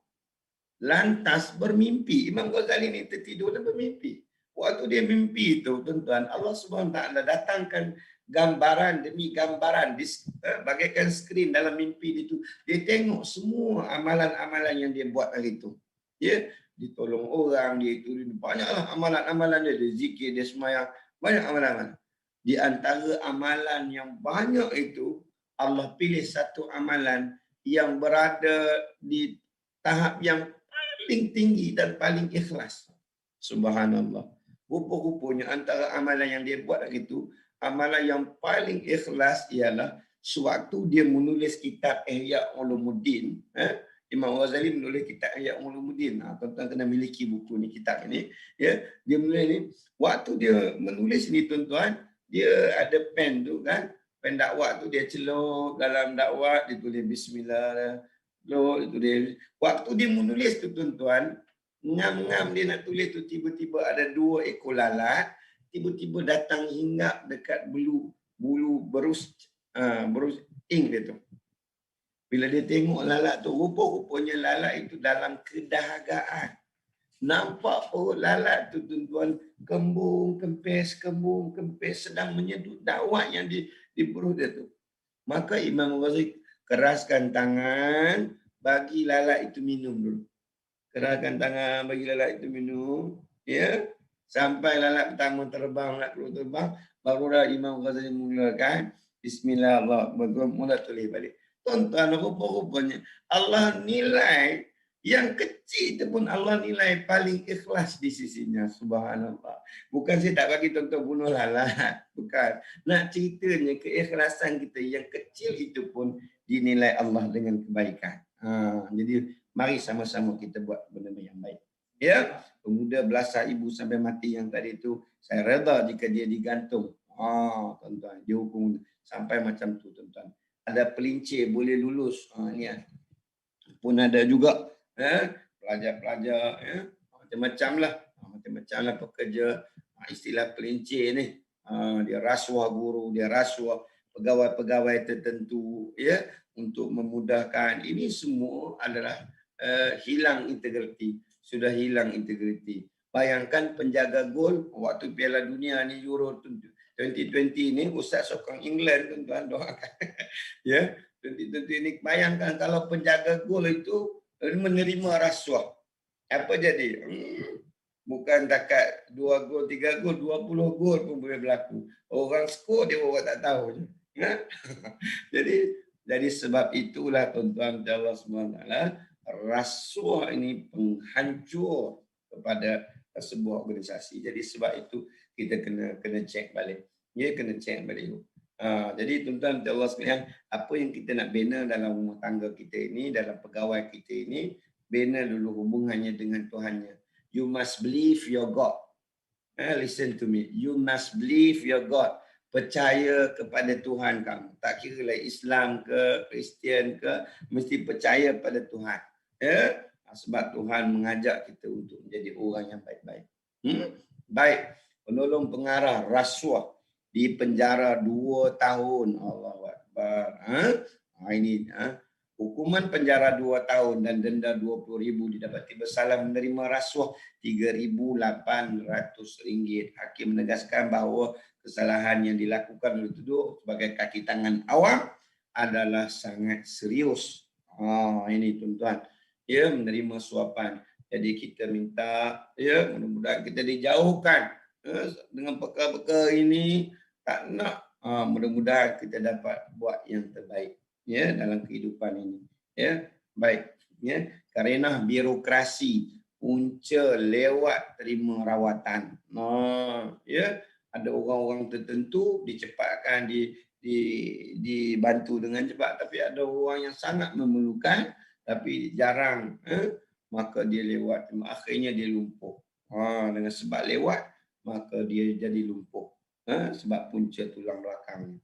Lantas bermimpi. Imam Ghazali ni tertidur dan bermimpi. Waktu dia mimpi itu, tuan-tuan, Allah Subhanahu Wa Taala datangkan gambaran demi gambaran, bagaikan skrin dalam mimpi itu. Dia tengok semua amalan-amalan yang dia buat hari itu. Ya, dia tolong orang, dia itu banyaklah amalan-amalan dia, dia zikir, dia sembahyang, banyak amalan-amalan. Di antara amalan yang banyak itu, Allah pilih satu amalan yang berada di tahap yang paling tinggi dan paling ikhlas. Subhanallah. Rupa-rupanya antara amalan yang dia buat itu, amalan yang paling ikhlas ialah sewaktu dia menulis kitab Ihya Ulumuddin. Imam Ghazali menulis kitab Ihya Ulumuddin. Tuan-tuan kena miliki buku ni, kitab ini. Ya, dia menulis ni. Waktu dia menulis ni, tuan-tuan, dia ada pen tu kan. Pen dakwah tu dia celup dalam dakwah, dia tulis bismillah. Itu dia. Waktu dia menulis tu, tuan-tuan, ngam-ngam dia nak tulis tu, tiba-tiba ada 2 ekor lalat, tiba-tiba datang hinggap dekat bulu berus ink dia tu. Bila dia tengok lalat tu, rupa-rupanya lalat itu dalam kedahagaan. Nampak perut lalat tu, tuan-tuan, kembung, kempes, sedang menyedut dakwah yang di perut dia tu. Maka Imam Ghazali keraskan tangan, bagi lalat itu minum dulu. Keraskan tangan, bagi lalat itu minum. Ya, sampai lalat pertama terbang, nak keluar terbang, barulah Imam Ghazali mulakan Bismillahirrahmanirrahim, mula tulis balik. Tuan-tuan, rupa-rupanya Allah nilai yang kecil itu pun Allah nilai paling ikhlas di sisinya. Subhanallah. Bukan saya tak bagi tuan-tuan bunuh lalat. Bukan. Nak ceritanya keikhlasan kita yang kecil itu pun dinilai Allah dengan kebaikan. Jadi mari sama-sama kita buat benda yang baik. Ya, pemuda belasah ibu sampai mati yang tadi itu, saya reda jika dia digantung. Tuan-tuan, dia hukum sampai macam tu, tuan-tuan. Ada pelincir boleh lulus. Ni pun ada juga. Pelajar-pelajar, macam-macam lah pekerja. Istilah pelincir ni, dia rasuah guru, dia rasuah pegawai-pegawai tertentu, ya, untuk memudahkan. Ini semua adalah hilang integriti. Sudah hilang integriti. Bayangkan penjaga gol waktu Piala Dunia ni, Euro 2020 ni, Ustaz sokong England, tuan-tuan, doakan. Ya, 2020 ni, bayangkan kalau penjaga gol itu menerima rasuah. Apa jadi? Bukan takat 2 gol, 3 gol, 20 gol pun boleh berlaku. Orang skor dia orang tak tahu. Jadi sebab itulah, tuan-tuan, Allah SWT, rasuah ini penghancur kepada sebuah organisasi. Jadi sebab itu kita kena cek balik. Ya, kena cek balik. Jadi tuan-tuan, Allah sekalian, apa yang kita nak bina dalam rumah tangga kita ini, dalam pegawai kita ini, bina dulu hubungannya dengan Tuhannya. You must believe your God. Listen to me. You must believe your God. percaya kepada Tuhan kamu. Tak kira lah Islam ke, Kristian ke, mesti percaya pada Tuhan. Ya? Sebab Tuhan mengajak kita untuk menjadi orang yang baik-baik. Baik, penolong pengarah rasuah di penjara 2 tahun. Allahu Akbar. Ini hukuman penjara 2 tahun dan denda 20,000 didapati bersalah menerima rasuah RM3,800. Hakim menegaskan bahawa kesalahan yang dilakukan oleh tuduh sebagai kaki tangan awam adalah sangat serius. Ini tuan-tuan, ya, menerima suapan. Jadi kita minta, ya, mudah-mudahan kita dijauhkan dengan perkara-perkara ini. Tak nak, mudah-mudahan kita dapat buat yang terbaik, ya, dalam kehidupan ini. Ya, baik. Ya, kerana birokrasi punca lewat terima rawatan. Ya, ada orang-orang tertentu dicepatkan, dibantu dengan cepat, tapi ada orang yang sangat memerlukan tapi jarang, maka dia lewat, akhirnya dia lumpuh. Dengan sebab lewat, maka dia jadi lumpuh, sebab punca tulang belakang.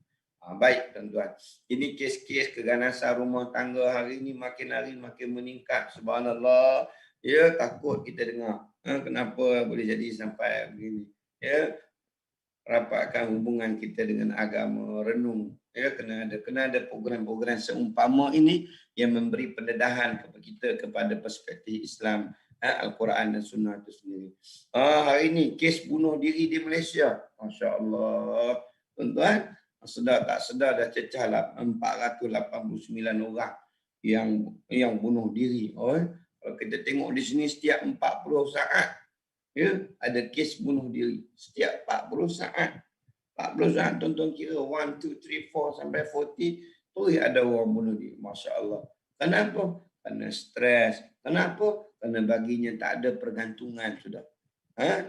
Baik tuan-tuan, ini kes-kes keganasan rumah tangga hari ini makin hari makin meningkat. Subhanallah, ya, takut kita dengar. Kenapa boleh jadi sampai begini? Ya, rapatkan hubungan kita dengan agama, renung. Ya, kena ada program-program seumpama ini yang memberi pendedahan kepada kita kepada perspektif Islam, Al-Quran dan Sunnah itu sendiri. Hari ini kes bunuh diri di Malaysia, masya-Allah, tuan-tuan, sedar tak sedar dah cecah 489 orang yang bunuh diri. Kalau kita tengok di sini setiap 40 saat, ya, ada kes bunuh diri setiap 40 saat. 40 saat tuan-tuan kira 1, 2, 3, 4 sampai 40 tu ada orang bunuh diri. Masya-Allah. Kenapa? Kerana stres. Kenapa? Kerana baginya tak ada pergantungan sudah.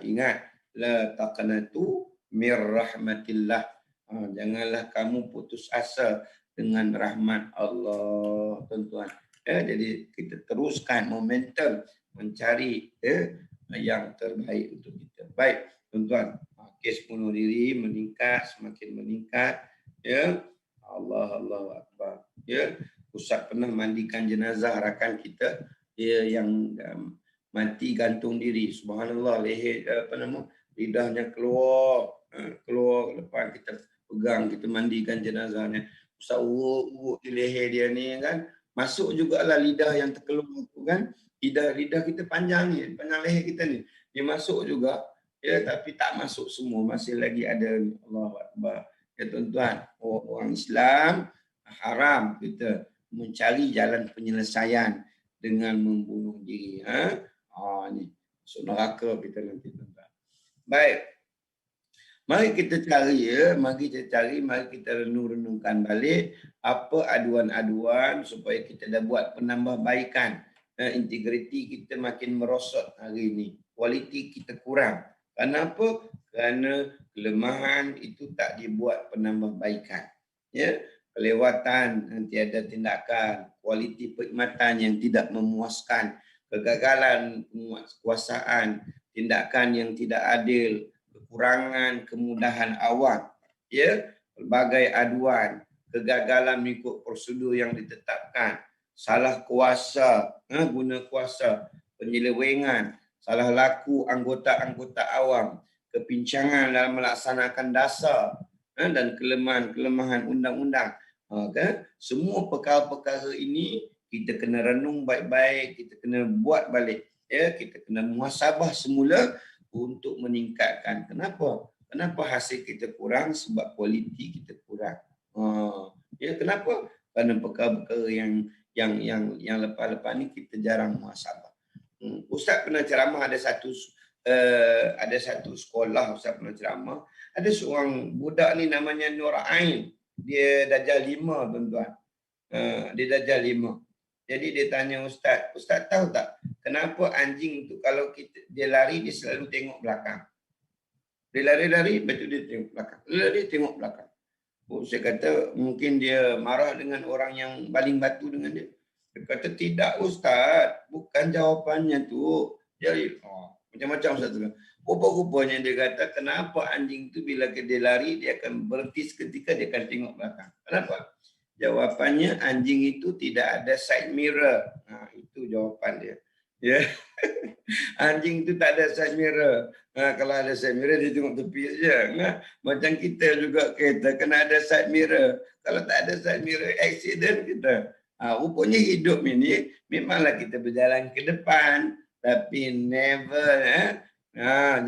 Ingat, la taqnatu mir rahmatillah. Janganlah kamu putus asa dengan rahmat Allah, tuan-tuan. Jadi kita teruskan momentum mencari yang terbaik untuk kita. Baik, tuan-tuan, kes bunuh diri meningkat, semakin meningkat. Ya, Allahu Akbar. Ya, Ustaz pernah mandikan jenazah rakan kita, dia yang mati gantung diri. Subhanallah, leher lidahnya keluar lepas kita pegang, kita mandikan jenazahnya. Ustaz urut di leher dia ni kan, masuk jugalah lidah yang terkeluar tu kan. Lidah kita panjang ni, panjang leher kita ni. Dia masuk juga, ya, tapi tak masuk semua, masih lagi ada. Allahu Akbar. Ya tuan-tuan, orang Islam haram kita mencari jalan penyelesaian dengan membunuh diri. Ni masuk neraka kita nanti, tuan-tuan. Baik. Mari kita cari, mari kita renung-renungkan balik apa aduan-aduan supaya kita dah buat penambahbaikan. Integriti kita makin merosot hari ini. Kualiti kita kurang. Kenapa? Kerana kelemahan itu tak dibuat penambahbaikan. Ya, kelewatan, nanti ada tindakan, kualiti perkhidmatan yang tidak memuaskan, kegagalan penguasaan, tindakan yang tidak adil, kekurangan kemudahan awam, ya, pelbagai aduan, kegagalan mengikut prosedur yang ditetapkan, salah kuasa, guna kuasa, penyelewengan, salah laku anggota-anggota awam, kepincangan dalam melaksanakan dasar, dan kelemahan-kelemahan undang-undang. Semua perkara-perkara ini kita kena renung baik-baik, kita kena buat balik, ya, kita kena muhasabah semula untuk meningkatkan. Kenapa hasil kita kurang? Sebab kualiti kita kurang. Ya, kenapa? Kerana perkara-perkara yang lepas-lepas ni kita jarang muhasabah. Ustaz pernah ceramah, ada satu sekolah Ustaz pernah ceramah. Ada seorang budak ni namanya Nur Ain. Dia darjah 5, tuan-tuan. Dia darjah 5. Jadi dia tanya Ustaz tahu tak kenapa anjing tu kalau dia lari dia selalu tengok belakang. Dia lari, betul dia tengok belakang. Dia tengok belakang. Saya kata mungkin dia marah dengan orang yang baling batu dengan dia. Dia kata tidak Ustaz, bukan jawapannya tu. Jadi Macam-macam Ustaz tu. Rupa-rupanya dia kata kenapa anjing tu bila dia lari dia akan berhenti seketika, dia akan tengok belakang. Kenapa? Jawapannya anjing itu tidak ada side mirror. Itu jawapan dia. Ya. Anjing itu tak ada side mirror. Kalau ada side mirror dia tengok tepi saja. Macam kita juga kereta kena ada side mirror. Kalau tak ada side mirror, accident kita. Rupanya hidup ini memanglah kita berjalan ke depan, tapi never.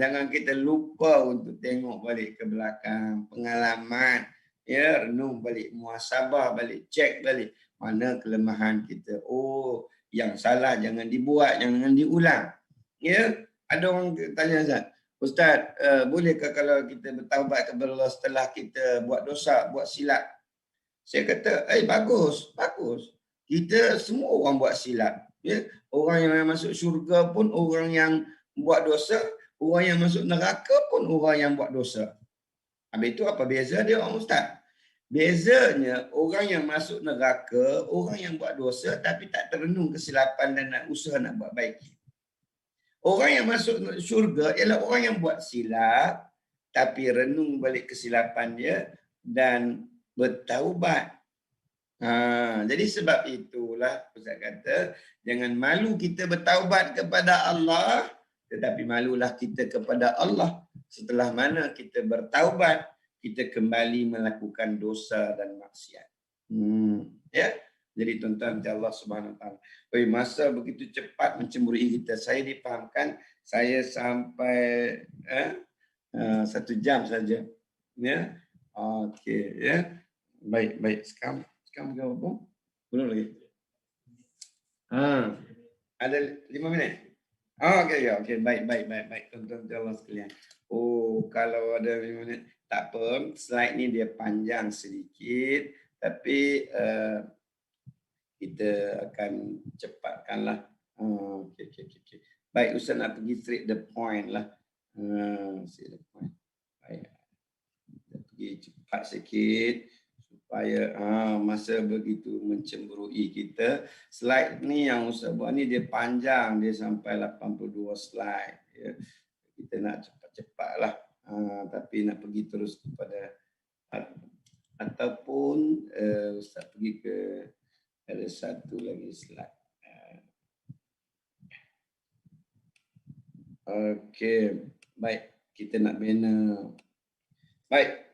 Jangan kita lupa untuk tengok balik ke belakang, pengalaman. Ya, renung balik, muhasabah balik, cek balik mana kelemahan kita. Oh, yang salah jangan dibuat, jangan diulang. Ya, ada orang tanya Ustaz, bolehkah kalau kita bertaubat kepada Allah setelah kita buat dosa, buat silap? Saya kata, bagus, bagus. Kita semua orang buat silap. Ya, orang yang masuk syurga pun orang yang buat dosa, orang yang masuk neraka pun orang yang buat dosa. Habis itu apa beza dia orang Ustaz? Bezanya orang yang masuk neraka, orang yang buat dosa tapi tak terenung kesilapan dan nak usaha nak buat baik. Orang yang masuk syurga ialah orang yang buat silap tapi renung balik kesilapan dia dan bertaubat. Jadi sebab itulah Ustaz kata jangan malu kita bertaubat kepada Allah, tetapi malulah kita kepada Allah setelah mana kita bertaubat, kita kembali melakukan dosa dan maksiat. Ya. Jadi tuan-tuan Allah Subhanahu Wa Taala. Masa begitu cepat mencemburui kita. Saya dipahamkan saya sampai 1 jam saja. Ya. Okey ya. Baik. Sekarang berapa? Belum lagi. Ada 5 minit. Okey. Baik. Tuan-tuan Allah sekalian. Kalau ada 5 minit, tak apa. Slide ni dia panjang sedikit. Tapi kita akan cepatkanlah. Okey. Baik, Ustaz nak pergi straight the point lah. Straight the point. Baik. Kita pergi cepat sikit supaya masa begitu mencemburui kita. Slide ni yang Ustaz buat ni dia panjang, dia sampai 82 slide. Ya. Kita nak cepat-cepat lah. Tapi nak pergi terus kepada ataupun Ustaz pergi ke ada satu lagi slide. Okey, baik. Kita nak bina. Baik.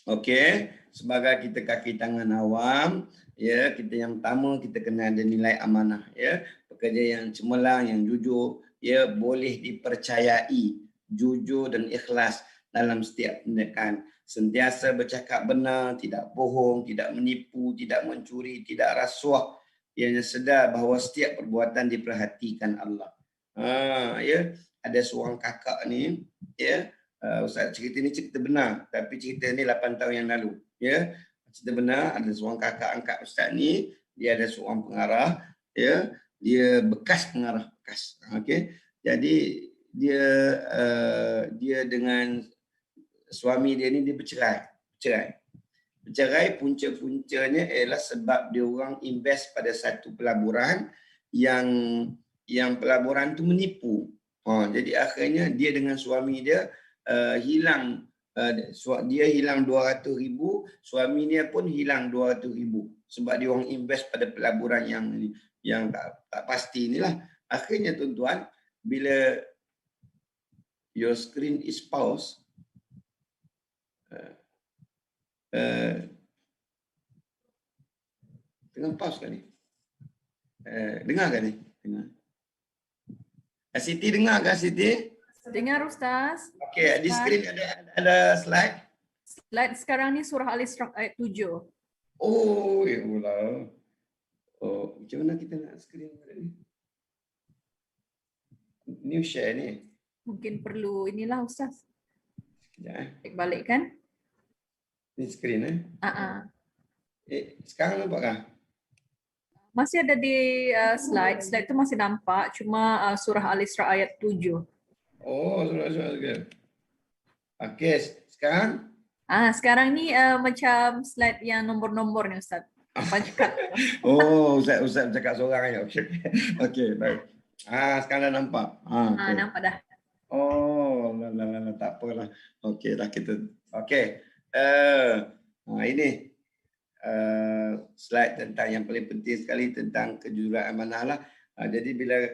Okey, sebagai kita kaki tangan awam, ya, kita yang pertama kita kena ada nilai amanah, ya. Pekerja yang cemerlang, yang jujur, ya, boleh dipercayai, jujur dan ikhlas dalam setiap tindakan. Sentiasa bercakap benar, tidak bohong, tidak menipu, tidak mencuri, tidak rasuah. Ianya sedar bahawa setiap perbuatan diperhatikan Allah. Ya, ada seorang kakak ni, ya, Ustaz cerita ni cerita benar, tapi cerita ni 8 tahun yang lalu, ya. Cerita benar, ada seorang kakak angkat Ustaz ni, dia ada seorang pengarah, ya, dia bekas pengarah bekas. Okey. Jadi dia dengan suami dia ni dia bercerai. Punca-puncanya ialah sebab dia orang invest pada satu pelaburan yang pelaburan tu menipu. Jadi akhirnya dia dengan suami dia hilang, dia hilang 200,000, suami dia pun hilang 200,000 sebab dia orang invest pada pelaburan yang tak pasti inilah. Akhirnya tuan-tuan, bila your screen is pause, tengah pause kan ni? Dengar kan ni? Dengar. Siti dengar kan Siti? Dengar Ustaz. Okey, di skrin ada slide. Slide sekarang ni surah Al-Isra ayat 7. Oh, ya Allah. Macam mana kita nak skrin ni? New share ni. Mungkin perlu inilah Ustaz. Sekejap. Cek balik kan? Ni skrin sekarang nampak kah? Masih ada di slide. Slide tu masih nampak. Cuma surah Al-Isra ayat 7. Oh, surah. Okey, sekarang? Sekarang ni macam slide yang nombor-nombor ni Ustaz. Apa cakap? Oh, Ustaz cakap seorang aja. Okey, baik. Sekarang dah nampak. Okay. Nampak dah. Oh, tak apalah. Okey dah kita. Okey. Ini slide tentang yang paling penting sekali tentang kejuruan amanah lah. Jadi bila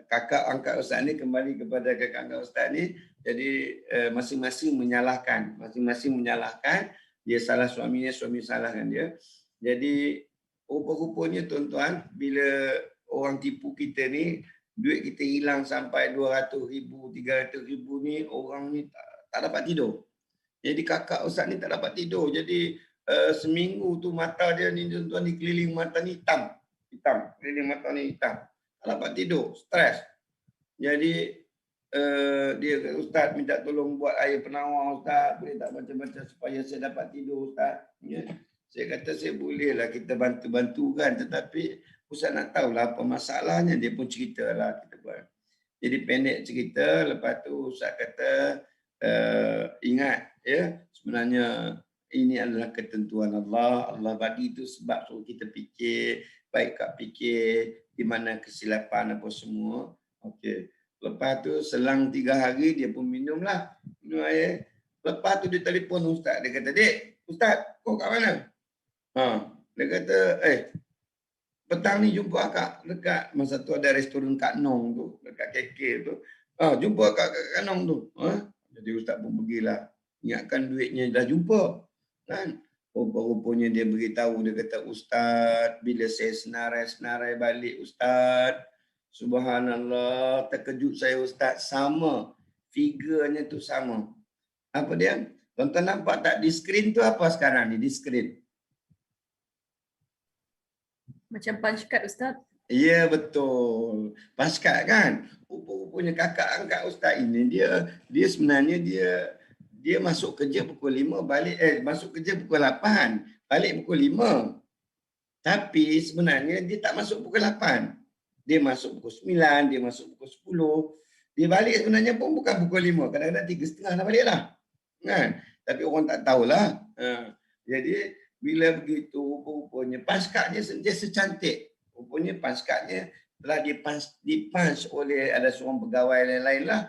kakak angkat ustaz ni kembali kepada kakak angkat ustaz ni, jadi masing-masing menyalahkan, dia salah suaminya, suami salahkan dia. Jadi rupa-rupanya tuan-tuan, bila orang tipu kita ni, duit kita hilang sampai 200,000, 300,000 ni, orang ni tak dapat tidur. Jadi kakak ustaz ni tak dapat tidur. Jadi seminggu tu mata dia ni tuan-tuan, di keliling mata ni hitam. Keliling mata ni hitam. Tak dapat tidur, stres. Jadi dia kata, ustaz minta tolong buat air penawar ustaz, boleh tak baca-baca supaya saya dapat tidur ustaz. Ya. Saya kata saya bolehlah kita bantu-bantu kan, tetapi ustaz nak tahulah apa masalahnya. Dia pun ceritalah kita buat. Jadi pendek cerita, lepas tu ustaz kata ingat ya, sebenarnya ini adalah ketentuan Allah. Allah bagi itu sebab suruh kita fikir, baik kat fikir di mana kesilapan apa semua. Okey. Lepas tu selang 3 hari dia pun minum air. Lepas tu dia telefon ustaz, dia kata, "Dek, ustaz, kau kat mana?" Dia kata, petang ni jumpa akak dekat, masa tu ada restoran Kak Nong tu, dekat KK tu. Jumpa akak kat Kak Nong tu. Jadi ustaz pun pergilah. Ingatkan duitnya dah jumpa. Kan? Rupa-rupanya dia beritahu, dia kata, "Ustaz, bila saya senarai balik ustaz, subhanallah, terkejut saya ustaz, sama. Figurnya tu sama." Apa dia? Tuan-tuan nampak tak di skrin tu apa sekarang ni di skrin? Macam punch card ustaz. Ya betul. Paskat kan? Rupa-rupanya kakak angkat ustaz ini dia sebenarnya dia masuk kerja pukul 5 balik masuk kerja pukul 8, balik pukul 5. Tapi sebenarnya dia tak masuk pukul 8. Dia masuk pukul 9, dia masuk pukul 10. Dia balik sebenarnya pun bukan pukul 5, kadang-kadang 3.30 dah baliklah. Kan? Tapi orang tak tahulah. Jadi bila begitu rupa-rupanya paskatnya sentiasa cantik. Rupanya paskatnya telah dipunch oleh ada seorang pegawai lain-lain lah.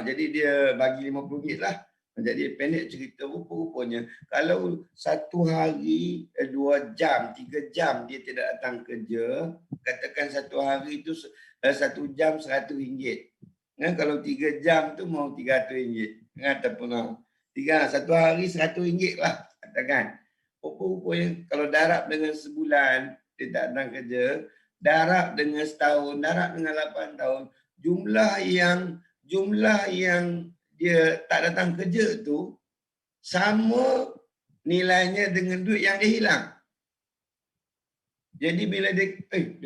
Jadi dia bagi RM50 lah. Jadi pendek cerita, rupa-rupanya kalau 1 hari, 2 jam, 3 jam dia tidak datang kerja, katakan 1 hari itu 1 jam RM100. Kalau 3 jam tu mau RM300. Ataupun 1 hari RM100 lah katakan. Rupa-rupanya kalau darab dengan sebulan dia tak datang kerja, darab dengan setahun, darab dengan 8 tahun, jumlah yang dia tak datang kerja tu sama nilainya dengan duit yang dia hilang. Jadi bila dia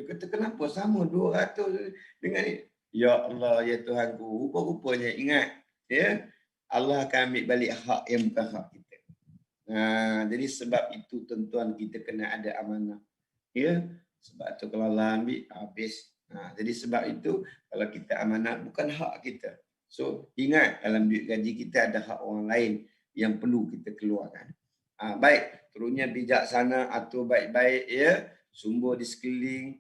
kata kenapa sama 200 dengan ni? Ya Allah, ya Tuhanku, rupa-rupanya ingat ya, Allah akan ambil balik hak yang bukan hak kita. Jadi sebab itu tuan-tuan kita kena ada amanah. Ya, sebab tu kalau Allah ambil habis. Jadi sebab itu kalau kita amanah bukan hak kita. So ingat dalam duit gaji kita ada hak orang lain yang perlu kita keluarkan. Baik, turunnya bijaksana, atur baik-baik ya, sumber di sekeliling,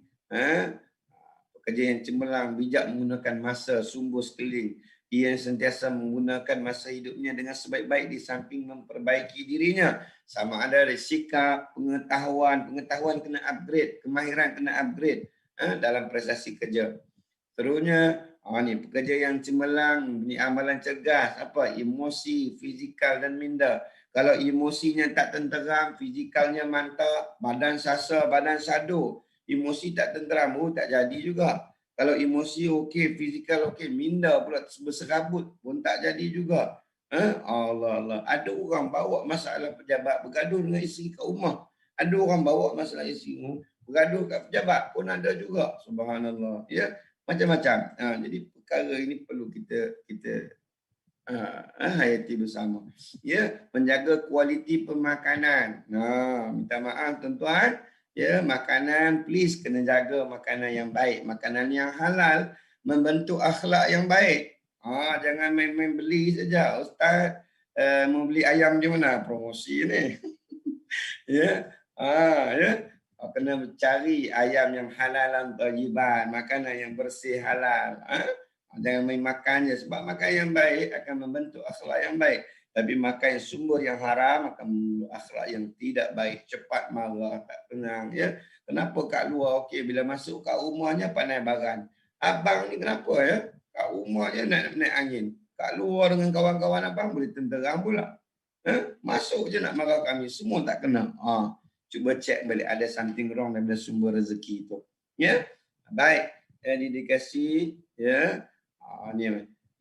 pekerja yang cemerlang, bijak menggunakan masa, sumber sekeliling. Ia yang sentiasa menggunakan masa hidupnya dengan sebaik-baik di samping memperbaiki dirinya. Sama ada dari sikap, pengetahuan kena upgrade, kemahiran kena upgrade dalam prestasi kerja. Terusnya, ni pekerja yang cemerlang, mempunyai amalan cergas, emosi, fizikal dan minda. Kalau emosinya tak tenteram, fizikalnya mantap, badan sasa, badan sado, emosi tak tenteram, tak jadi juga. Kalau emosi okey, fizikal okey, minda pula berserabut pun tak jadi juga. Allah. Ada orang bawa masalah pejabat bergaduh dengan isteri kat rumah. Ada orang bawa masalah isteri bergaduh kat pejabat pun ada juga. Subhanallah. Ya, macam-macam. Jadi perkara ini perlu kita hayati bersama. Ya, menjaga kualiti pemakanan. Minta maaf tuan-tuan. Ya, makanan please kena jaga makanan yang baik, makanan yang halal, membentuk akhlak yang baik. Jangan main-main beli saja. Ustaz mau beli ayam di mana? Promosi ni. Ya. Kena cari ayam yang halalan thayyiban, makanan yang bersih halal. Jangan main makan je, sebab makan yang baik akan membentuk akhlak yang baik. Tapi makan yang sumber yang haram akan membentuk akhlak yang tidak baik, cepat marah, tak tenang. Ya, kenapa kat luar okey, bila masuk kat rumahnya pandai baran. Abang ni kenapa ya? Kat rumahnya naik angin. Kat luar dengan kawan-kawan abang boleh tenteram pula. Masuk je nak marah kami, semua tak kena. Cuba cek balik ada something wrong daripada sumber rezeki tu. Ya. Baik. Jadi dikasih ya. Ni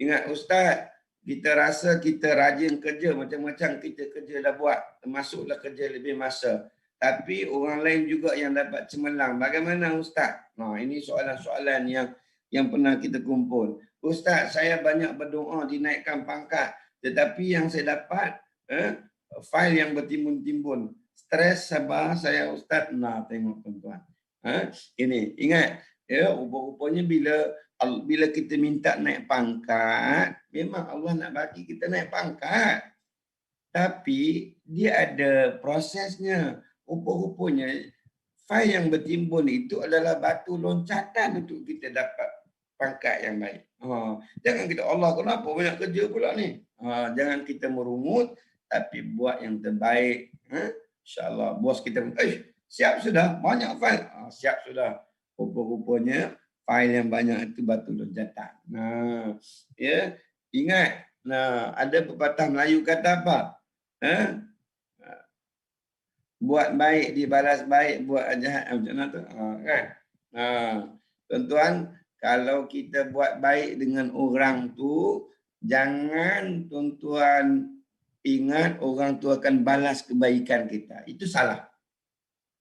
ingat ustaz, kita rasa kita rajin kerja, macam-macam kita kerja dah buat, termasuklah kerja lebih masa. Tapi orang lain juga yang dapat cemerlang. Bagaimana ustaz? Ini soalan-soalan yang pernah kita kumpul. Ustaz, saya banyak berdoa dinaikkan pangkat, tetapi yang saya dapat fail yang bertimbun-timbun. Stres sabar saya ustaz. Tengok tuan-tuan. Ini ingat ya, rupa-rupanya bila kita minta naik pangkat, memang Allah nak bagi kita naik pangkat. Tapi dia ada prosesnya. Rupa-rupanya fail yang bertimbun itu adalah batu loncatan untuk kita dapat pangkat yang baik. Jangan kita Allah kenapa banyak kerja pula ni. Jangan kita merungut, tapi buat yang terbaik. InsyaAllah bos kita siap sudah, banyak fail. Siap sudah. Rupa-rupanya fail yang banyak itu batu loncatan. Ya, ingat. Ada pepatah Melayu kata apa? Buat baik dibalas baik, buat jahat macam mana tu? Kan? Tuan-tuan, kalau kita buat baik dengan orang tu, jangan tuan-tuan ingat orang tu akan balas kebaikan kita. Itu salah.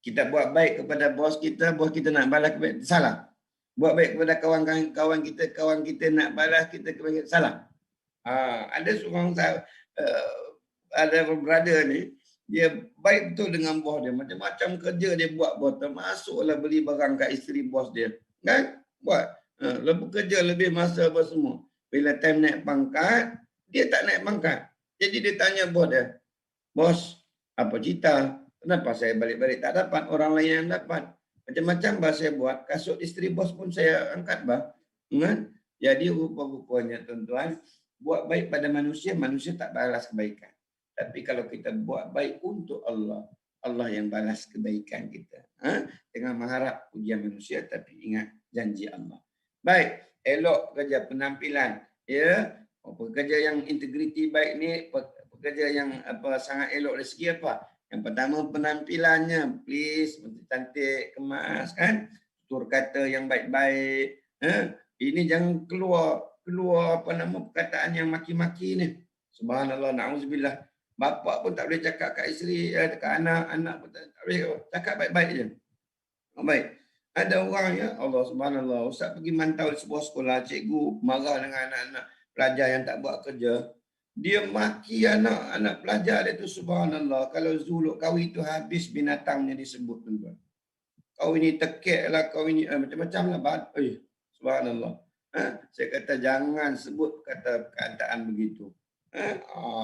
Kita buat baik kepada bos kita nak balas kebaikan, salah. Buat baik kepada kawan kita nak balas kita kebaikan, salah. Ada seorang ada brother ni, dia baik betul dengan bos dia. Macam-macam kerja dia buat bos, termasuklah beli barang kat isteri bos dia. Kan? Buat. Lepas kerja lebih masa apa semua. Bila time naik pangkat, dia tak naik pangkat. Jadi dia tanya bos dia, bos, apa cerita? Kenapa saya balik-balik tak dapat, orang lain yang dapat? Macam-macam bah saya buat, kasut isteri bos pun saya angkat bah. Jadi rupa-rupanya tuan-tuan, buat baik pada manusia, manusia tak balas kebaikan. Tapi kalau kita buat baik untuk Allah, Allah yang balas kebaikan kita. Jangan mengharap pujian manusia, tapi ingat janji Allah. Baik, elok kerja penampilan. Ya, pekerja yang integriti baik ni, pekerja yang sangat elok dari segi apa? Yang pertama penampilannya, please, cantik, kemas, kan? Tutur kata yang baik-baik. Ini jangan keluar perkataan yang maki-maki ni. Subhanallah, na'udzubillah. Bapa pun tak boleh cakap kat isteri, kat anak pun tak boleh cakap baik-baik je. Baik. Ada orang ya, Allah subhanallah, ustaz pergi mantau di sebuah sekolah, cikgu marah dengan anak-anak pelajar yang tak buat kerja. Dia maki anak-anak pelajar dia tu, subhanallah. Kalau zuluk kau itu habis binatangnya disebut tuan-tuan. Kau ini tekek lah, kau ini macam-macam lah. Subhanallah. Saya kata jangan sebut kata perkataan begitu.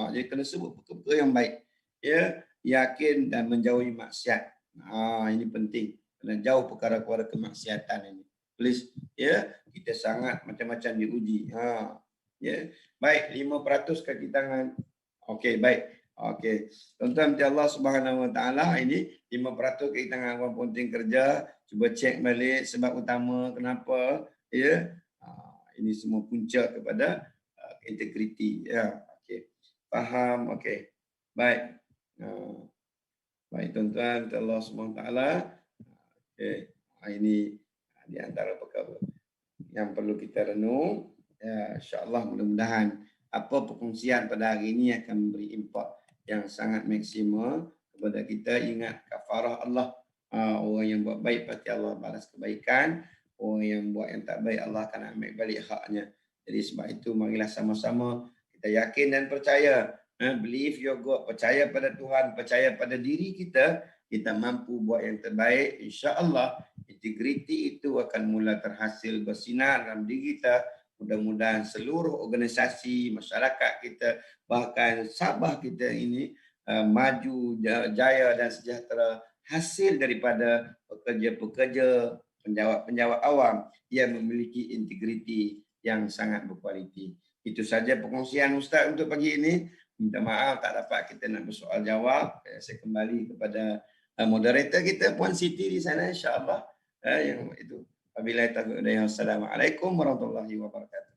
Jadi kena sebut perkara yang baik. Ya, yakin dan menjauhi maksiat. Ini penting. Kena jauh perkara-perkara kemaksiatan ini. Please, ya, kita sangat macam-macam diuji. Ya. Baik, 5% kaki tangan. Okey, baik. Okey. Tuan-tuan Allah Subhanahu Wa Taala, ini 5% kaki tangan orang penting kerja. Cuba cek balik sebab utama kenapa, ya. Ini semua punca kepada integriti, ya. Okey. Faham? Okey. Baik. Baik tuan-tuan Allah Subhanahu Wa Taala. Okey. Ini di antara perkara yang perlu kita renung. Ya, insya-Allah mudah-mudahan apa perkongsian pada hari ini akan memberi impak yang sangat maksimal kepada kita. Ingat kafarah Allah. Orang yang buat baik pasti Allah balas kebaikan. Orang yang buat yang tak baik Allah akan ambil balik haknya. Jadi sebab itu marilah sama-sama kita yakin dan percaya. Believe your God. Percaya pada Tuhan. Percaya pada diri kita. Kita mampu buat yang terbaik. InsyaAllah integriti itu akan mula terhasil bersinar dalam diri kita. Mudah-mudahan seluruh organisasi, masyarakat kita, bahkan Sabah kita ini maju, jaya dan sejahtera hasil daripada pekerja-pekerja, penjawat-penjawat awam yang memiliki integriti yang sangat berkualiti. Itu saja perkongsian Ustaz untuk pagi ini. Minta maaf tak dapat kita nak bersoal jawab. Saya kembali kepada moderator kita Puan Siti di sana, insya-Allah. Yang itu. Wabillahi taufiq. Assalamualaikum warahmatullahi wabarakatuh.